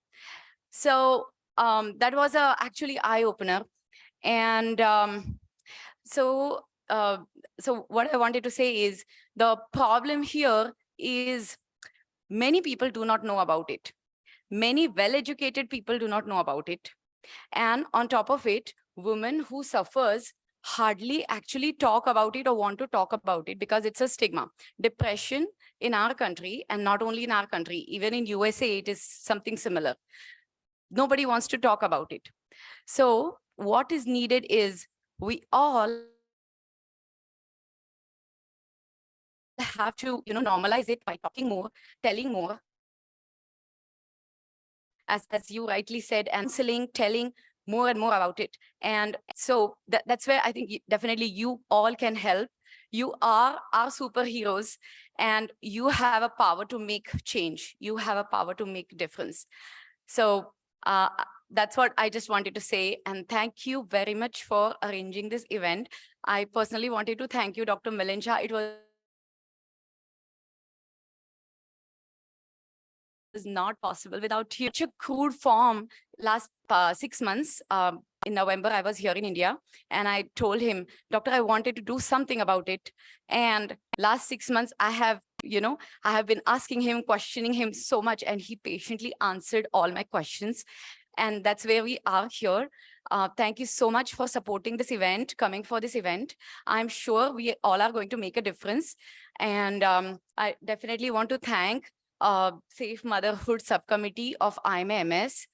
So that was actually eye-opener. And so what I wanted to say is the problem here is many people do not know about it. Many well-educated people do not know about it. And on top of it, women who suffers hardly actually talk about it or want to talk about it because it's a stigma. Depression in our country, and not only in our country, even in USA, it is something similar. Nobody wants to talk about it. So what is needed is we all have to, normalize it by talking more, telling more, as you rightly said, and telling more and more about it. And so that's where I think definitely you all can help. You are our superheroes and you have a power to make change. You have a power to make difference. So that's what I just wanted to say. And thank you very much for arranging this event. I personally wanted to thank you, Dr. Milincha. It was not possible without you. Such a crude form. Last 6 months, in November, I was here in India and I told him, doctor, I wanted to do something about it. And last 6 months, I have been asking him, questioning him so much, and he patiently answered all my questions. And that's where we are here. Thank you so much for supporting this event, coming for this event. I'm sure we all are going to make a difference. And I definitely want to thank Safe Motherhood Subcommittee of IMAMS,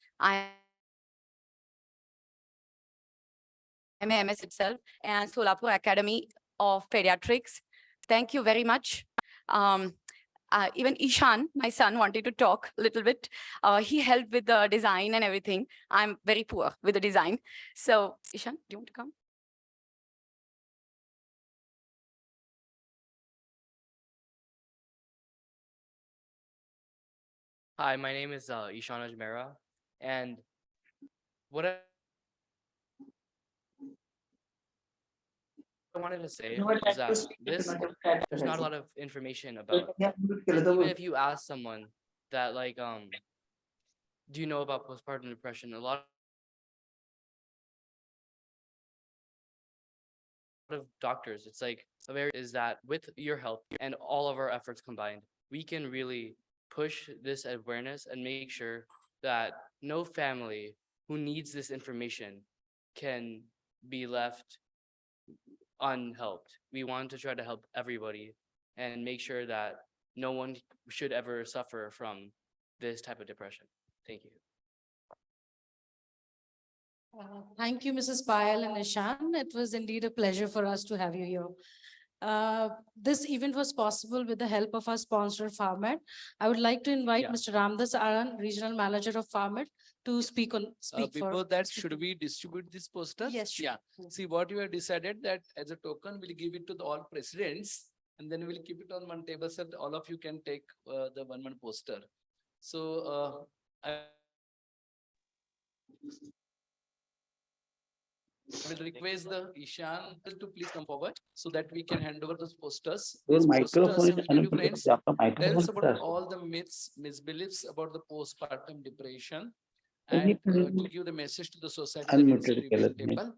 IMAMS itself, and Solapur Academy of Paediatrics. Thank you very much. Even Ishan, my son, wanted to talk a little bit. He helped with the design and everything. I'm very poor with the design. So Ishan, do you want to come? Hi, my name is Ishan Ajmera, and what I wanted to say is that there's not a lot of information about. And even if you ask someone that do you know about postpartum depression? A lot of doctors, it's like is that with your help and all of our efforts combined, we can really push this awareness and make sure that no family who needs this information can be left unhelped. We want to try to help everybody and make sure that no one should ever suffer from this type of depression. Thank you. Thank you, Mrs. Payal and Ishan. It was indeed a pleasure for us to have you here. This event was possible with the help of our sponsor, FarmEd. I would like to invite Yeah. Mr. Ramdas Aran, Regional Manager of FarmEd, to speak Before that, should we distribute this poster? Yes, sure. Yeah. See, what we have decided that as a token, we'll give it to all presidents and then we'll keep it on one table so that all of you can take the one poster. So I will request the Ishan to please come forward so that we can hand over those posters. Your These microphone posters, is I will give you unmuted. friends, आपका tell microphone us about sir. all the myths, misbeliefs about the postpartum depression Can and you to give the message to the society that it's a unmuted केलं तुम्ही? debatable.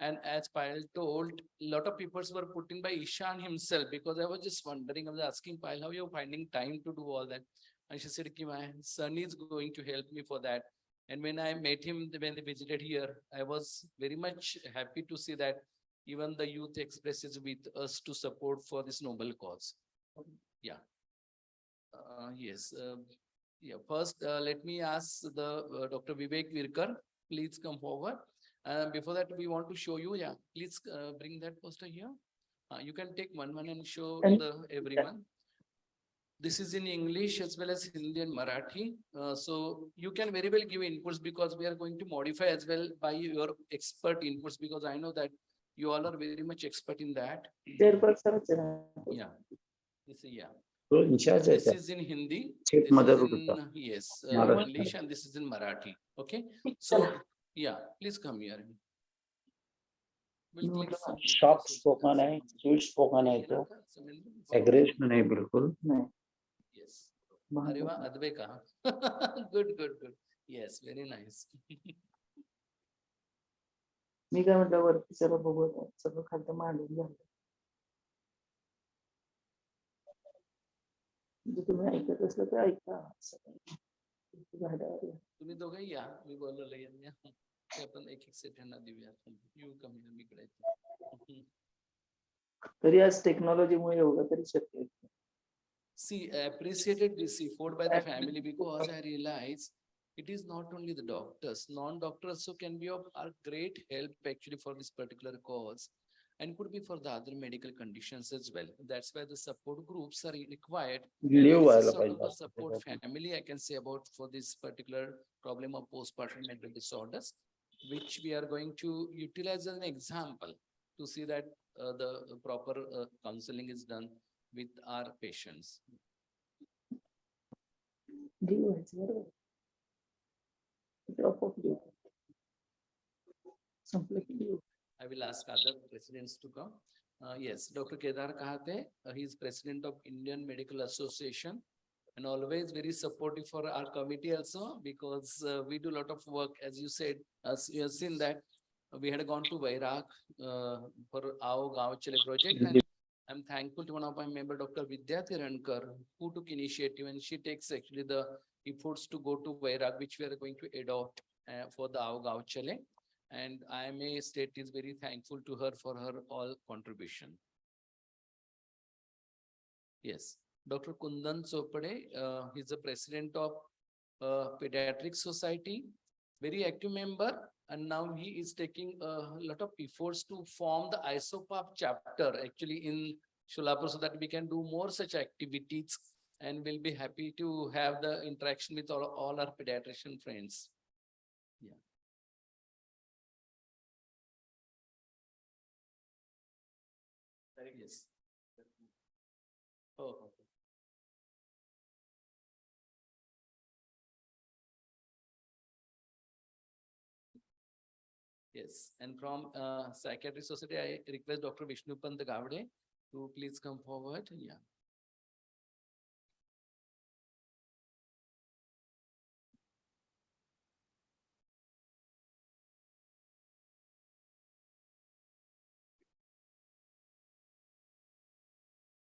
And as Payal told, a lot of people were put in by Ishan himself because I was just wondering, I was asking Payal, how you're finding time to do all that? And she said, "Ki my son is going to help me for that." And when I met him, when they visited here, I was very much happy to see that even the youth expresses with us to support for this noble cause. Yeah. Yes. Yeah. First, let me ask the Dr. Vivek Virkar, please come forward. Before that, we want to show you. Yeah, please bring that poster here. You can take one and show the everyone. This is in English as well as Hindi and Marathi. So you can very well give inputs because we are going to modify as well by your expert inputs because I know that you all are very much expert in that. Yeah. This is, yeah. So in charge This आहे is in Hindi. Chief This is Motherhood in, होता. yes, Maharashtra. English, and this is in Marathi. Okay. So, yeah, please come here. We'll click some Soft pictures. spoken आहे, sweet spoken आहे तो. Aggression नाही बिलकुल. Yes. अरे वाह, अद्वै का. Good, good, good. Yes, very nice. मी काय म्हटलं वरती सर्व बघू सर्व खालतं मांडून झालं. म्हणजे तुम्ही ऐकत असलं तर ऐका. तुम्ही दोघंही या, मी बोलवलं यांना. ते आपण एक सेट यांना देऊया. You come here, मी इकडे येतो. तरी आज टेक्नॉलॉजीमुळे एवढं तरी शक्य आहे. See, I appreciated this effort by the family because I realize it is not only the doctors, non-doctors also can be of a great help actually for this particular cause and could be for the other medical conditions as well. That's why the support groups are required. Video This is व्हायला sort of a पाहिजे. support family I can say about for this particular problem of postpartum mental disorders, which we are going to utilize as an example to see that the proper counseling is done with our patients. Video व्हायचं बरोबर. Drop off video. संपलं की video. I will ask other presidents to come. Yes, Dr. Kedar Kahate, he is president of Indian Medical Association and always very supportive for our committee also because we do a lot of work, as you said, as you have seen that we had gone to Vairag for our Gaon Chale project. And I'm thankful to one of my member, Dr. Vidya Tirankar, who took initiative and she takes actually the efforts to go to Vairag, which we are going to adopt for the our Gaon Chale. And IMA state is very thankful to her for her all contribution. Yes, Dr. Kundan Chopade, he's the president of Paediatrics Society, very active member, and now he is taking a lot of efforts to form the ISOPAP chapter actually in Solapur so that we can do more such activities and we'll be happy to have the interaction with all our pediatrician friends. Yeah. Yes. Oh, okay. Yes, and from Psychiatric Society, I request Dr. Vishnupant Gavde to please come forward. Yeah.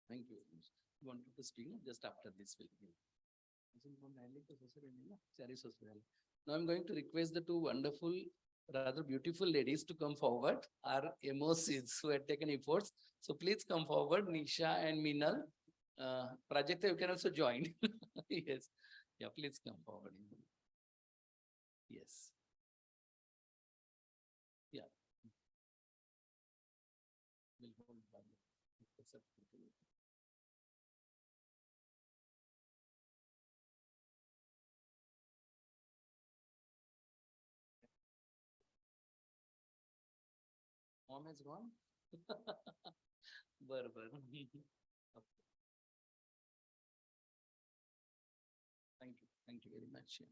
Thank you. You wanted to speak just after this will be. Now I'm going to request the two wonderful rather beautiful ladies to come forward, our MOCs who had taken efforts. So please come forward, Nisha and Minal. Prajakta, you can also join. Yes. Yeah, please come forward. Yes. Yeah. Mom has gone? Bar. Thank you. Thank you very much.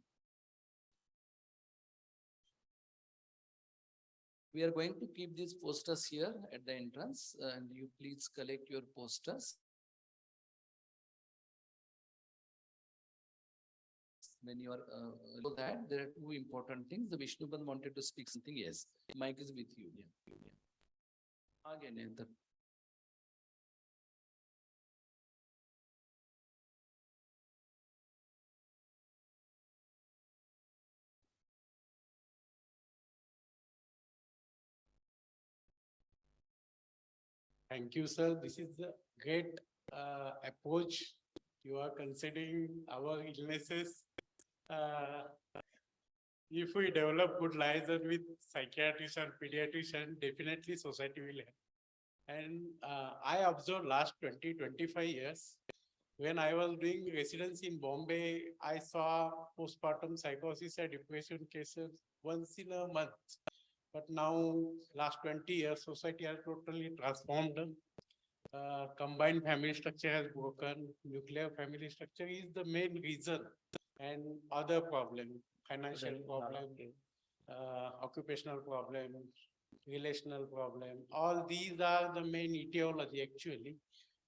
We are going to keep these posters here at the entrance, and you please collect your posters. When you are that, there are two important things. The Vishnuban wanted to speak something. Yes, mic is with you. Yeah. Again, Thank you, sir. This is a great approach. You are considering our illnesses. If we develop good liaison with psychiatrists or pediatrician, definitely society will help. And I observed last 25 years, when I was doing residency in Bombay, I saw postpartum psychosis and depression cases once in a month. But now, last 20 years, society has totally transformed. Combined family structure has broken. Nuclear family structure is the main reason, and other problem, financial problem, occupational problem, relational problem. All these are the main etiology actually,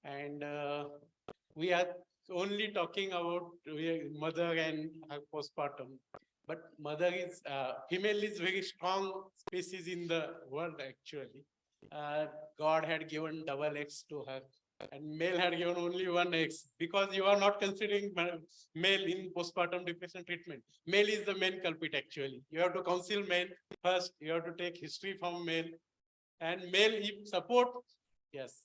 and we are only talking about mother and her postpartum. But mother is, female is very strong species in the world actually. God had given double X to her and male had given only one X because you are not considering male in postpartum depression treatment. Male is the main culprit actually. You have to counsel male first, you have to take history from male and male if support, yes,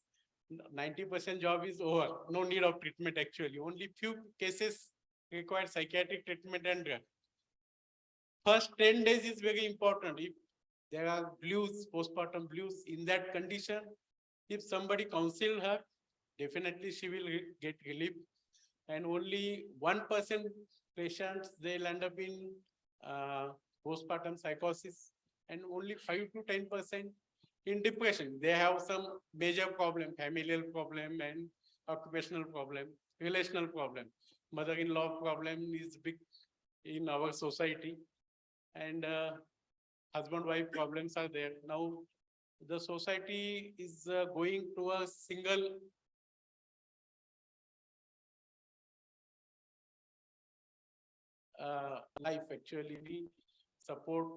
90% job is over. No need of treatment actually. Only few cases require psychiatric treatment and drug. First 10 days is very important. If there are blues, postpartum blues in that condition, if somebody counsel her, definitely she will get relief. And only 1% patients, they'll end up in postpartum psychosis and only 5 to 10% in depression. They have some major problem, familial problem and occupational problem, relational problem. Mother-in-law problem is big in our society. And husband-wife problems are there. Now, the society is going to a single life actually, support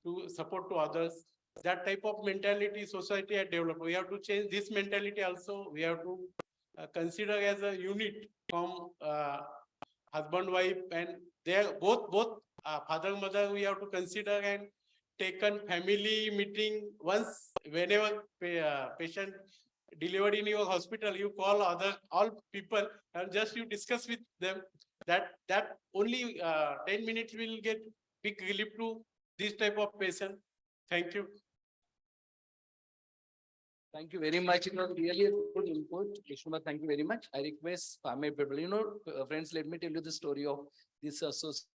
to others. That type of mentality society had developed. We have to change this mentality also. We have to consider as a unit from husband, wife, and they are both father, mother, we have to consider and taken family meeting once, whenever patient delivered in your hospital, you call all people and just you discuss with them. That only 10 minutes will get big relief to this type of patient. Thank you. Thank you very much. It was really a good input. Krishna, thank you very much. I request farmer people, friends, let me tell you the story of this association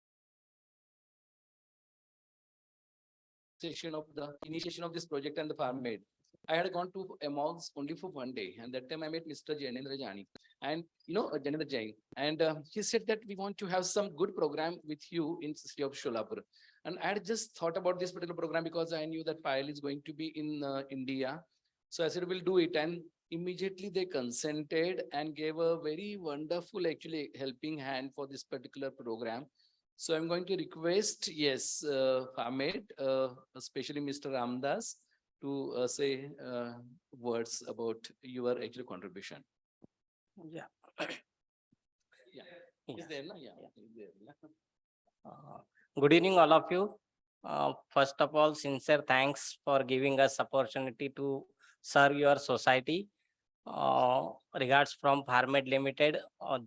of the initiation of this project and the farm made. I had gone to malls only for one day, and that time I met Mr. Janendra Jani, and Janendra Jain, and he said that we want to have some good program with you in the city of Solapur. And I had just thought about this particular program because I knew that Payal is going to be in India. So I said, we'll do it. And immediately they consented and gave a very wonderful, actually, helping hand for this particular program. So I'm going to request, yes, Ahmed, especially Mr. Ramdas, to say words about your actual contribution. Yeah. Yeah. Is there, no? Yeah. Good evening, all of you. First of all, sincere thanks for giving us opportunity to serve your society. Regards from Pharmed Limited,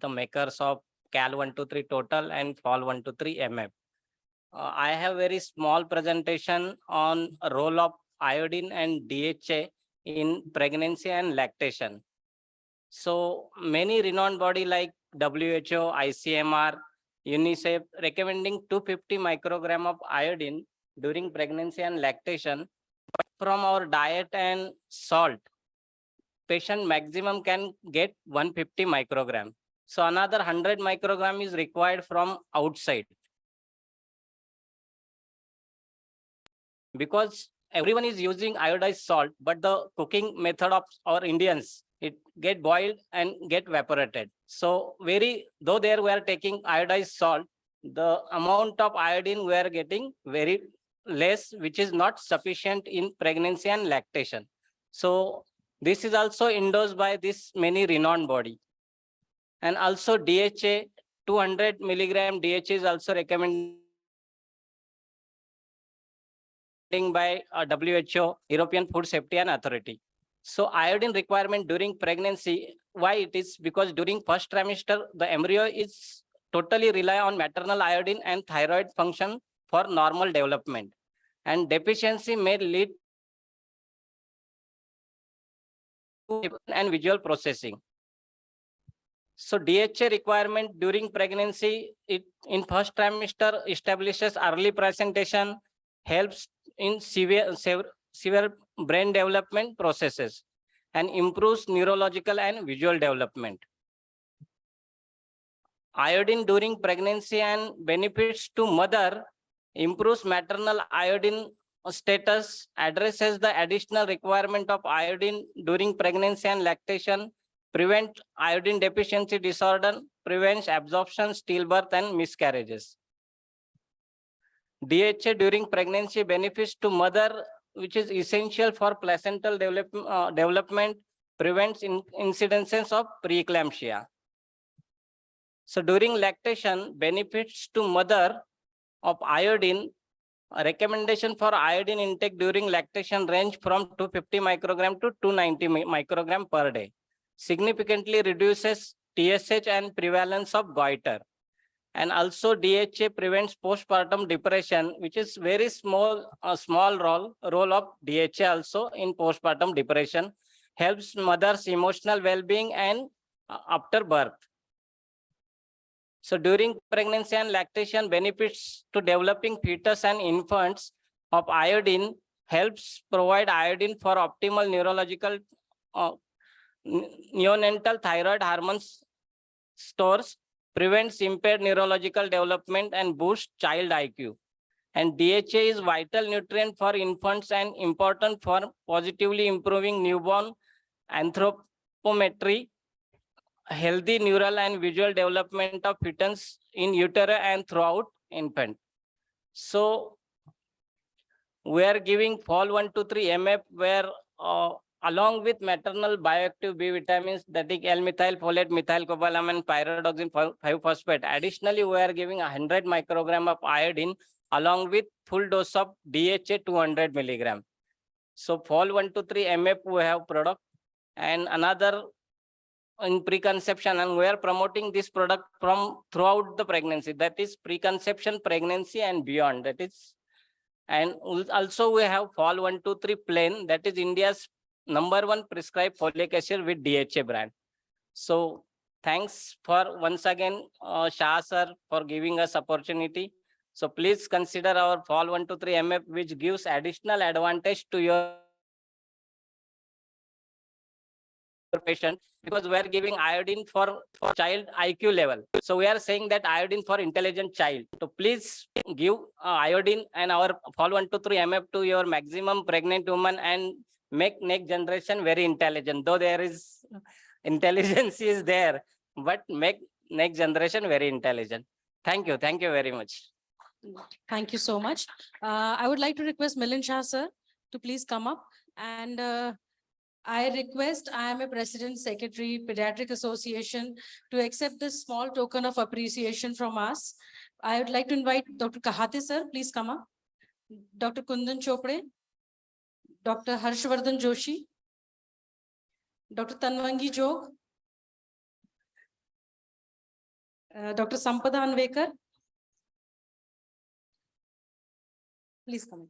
the makers of Cal 123 Total and Fall 123 MF. I have very small presentation on role of iodine and DHA in pregnancy and lactation. So many renowned body like WHO, ICMR, UNICEF recommending 250 microgram of iodine during pregnancy and lactation. But from our diet and salt, patient maximum can get 150 microgram. So another 100 microgram is required from outside. Because everyone is using iodized salt, but the cooking method of our Indians, it get boiled and get evaporated. So though there we are taking iodized salt, the amount of iodine we are getting very less, which is not sufficient in pregnancy and lactation. So this is also endorsed by this many renowned body. And also DHA, 200 milligram DHA is also recommended by WHO, European Food Safety and Authority. So iodine requirement during pregnancy, why it is? Because during first trimester, the embryo is totally rely on maternal iodine and thyroid function for normal development. And deficiency may lead to and visual processing. So DHA requirement during pregnancy, it in first trimester establishes early presentation, helps in severe brain development processes, and improves neurological and visual development. Iodine during pregnancy and benefits to mother, improves maternal iodine status, addresses the additional requirement of iodine during pregnancy and lactation, prevent iodine deficiency disorder, prevents absorption, stillbirth, and miscarriages. DHA during pregnancy benefits to mother, which is essential for placental development, prevents incidences of preeclampsia. So during lactation, benefits to mother of iodine, a recommendation for iodine intake during lactation range from 250 microgram to 290 microgram per day. Significantly reduces TSH and prevalence of goiter. And also DHA prevents postpartum depression, which is very small role of DHA also in postpartum depression, helps mother's emotional well-being and after birth. So during pregnancy and lactation, benefits to developing fetus and infants of iodine, helps provide iodine for optimal neurological neonatal thyroid hormones stores, prevents impaired neurological development and boosts child IQ. And DHA is vital nutrient for infants and important for positively improving newborn anthropometry, healthy neural and visual development of fetus in utero and throughout infant. So we are giving Fall 123 MF where along with maternal bioactive B vitamins, that is L-methyl folate, methylcobalamin, pyridoxine 5-phosphate. Additionally, we are giving 100 microgram of iodine along with full dose of DHA 200 milligram. So Fall 123 MF we have product and another in preconception, and we are promoting this product from throughout the pregnancy, that is preconception, pregnancy and beyond, that is. And also we have Fall 123 plain, that is India's #1 prescribed folic acid with DHA brand. So thanks for once again Shah sir for giving us opportunity. So please consider our Fall 123 MF, which gives additional advantage to your patient, because we are giving iodine for child IQ level. So we are saying that iodine for intelligent child. So please give iodine and our Fall 123 MF to your maximum pregnant woman and make next generation very intelligent. Though there is intelligence is there, but make next generation very intelligent. Thank you very much. Thank you so much. I would like to request Milind Shah sir to please come up, and I request IMA President Secretary Pediatric Association to accept this small token of appreciation from us. I would like to invite Dr. Kahate sir, please come up. Dr. Kundan Chopre, Dr. Harshvardhan Joshi, Dr. Tanvangi Jog, Dr. Sampada Anvekar. Please come in.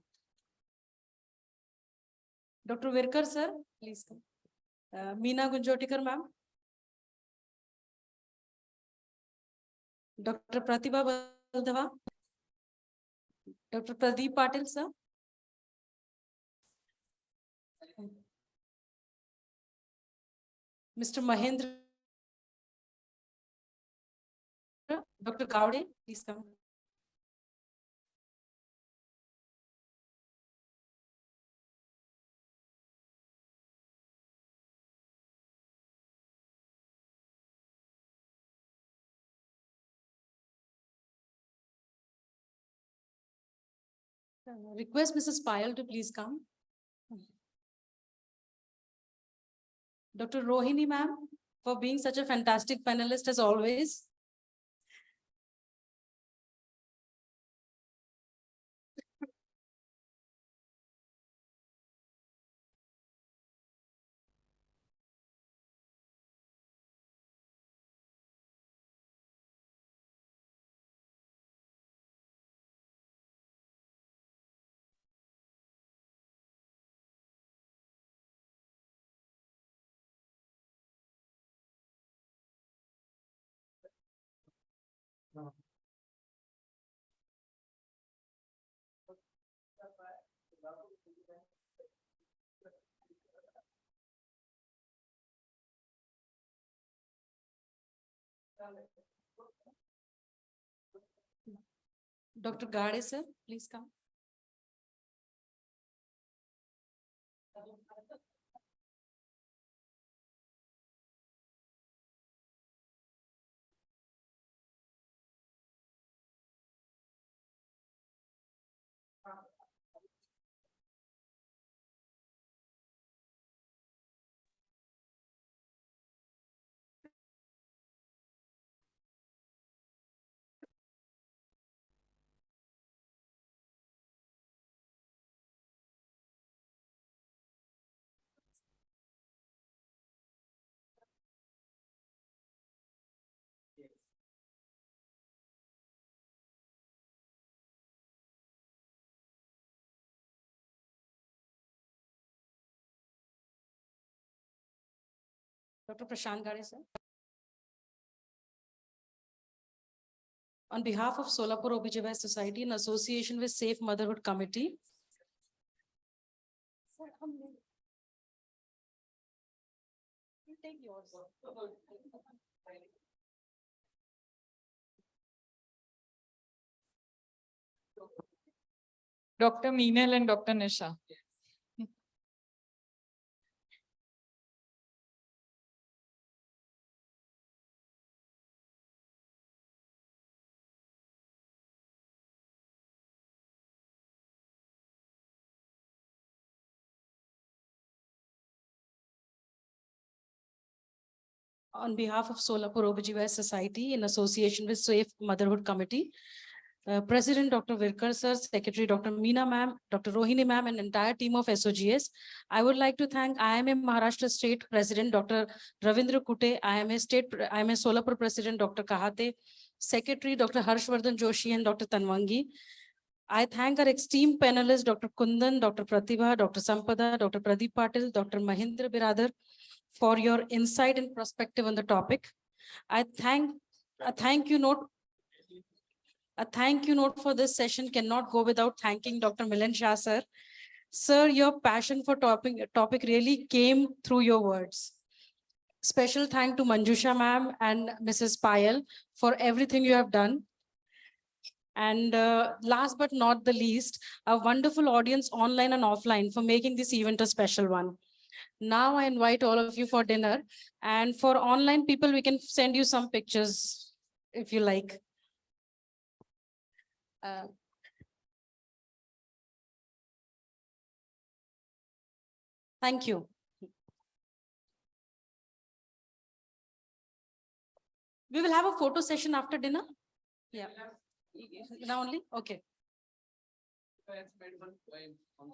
Dr. Virkar, sir, please come. Meena Gunjotikar, ma'am. Dr. Pratibha Baldava. Dr. Pradeep Patil, sir. Mr. Mahendra. Dr. Gowde, please come. Request Mrs. Payal to please come. Dr. Rohini, ma'am, for being such a fantastic panelist as always. Dr. Gade, sir, please come. Dr. Prashant Gade, sir. On behalf of Solapur OBGYN Society in association with Safe Motherhood Committee. Sir, you take yours. Dr. Meenal and Dr. Nisha. On behalf of Solapur OBGYN Society in association with Safe Motherhood Committee, President Dr. Virkar sir, Secretary Dr. Meena ma'am, Dr. Rohini ma'am, and entire team of SOGS. I would like to thank IMA Maharashtra State President Dr. Ravindra Kute, IMA Solapur President Dr. Kahate, Secretary Dr. Harshvardhan Joshi and Dr. Tanvangi. I thank our esteemed panelists, Dr. Kundan, Dr. Pratibha, Dr. Sampada, Dr. Pradeep Patil, Dr. Mahindra Biradar, for your insight and perspective on the topic. A thank you note for this session cannot go without thanking Dr. Milan Shah, sir. Sir, your passion for topic really came through your words. Special thank to Manjusha ma'am and Mrs. Payal for everything you have done. And last but not the least, a wonderful audience online and offline for making this event a special one. Now I invite all of you for dinner, and for online people, we can send you some pictures if you like. Thank you. We will have a photo session after dinner. Yeah. Now only? Okay. has made one point on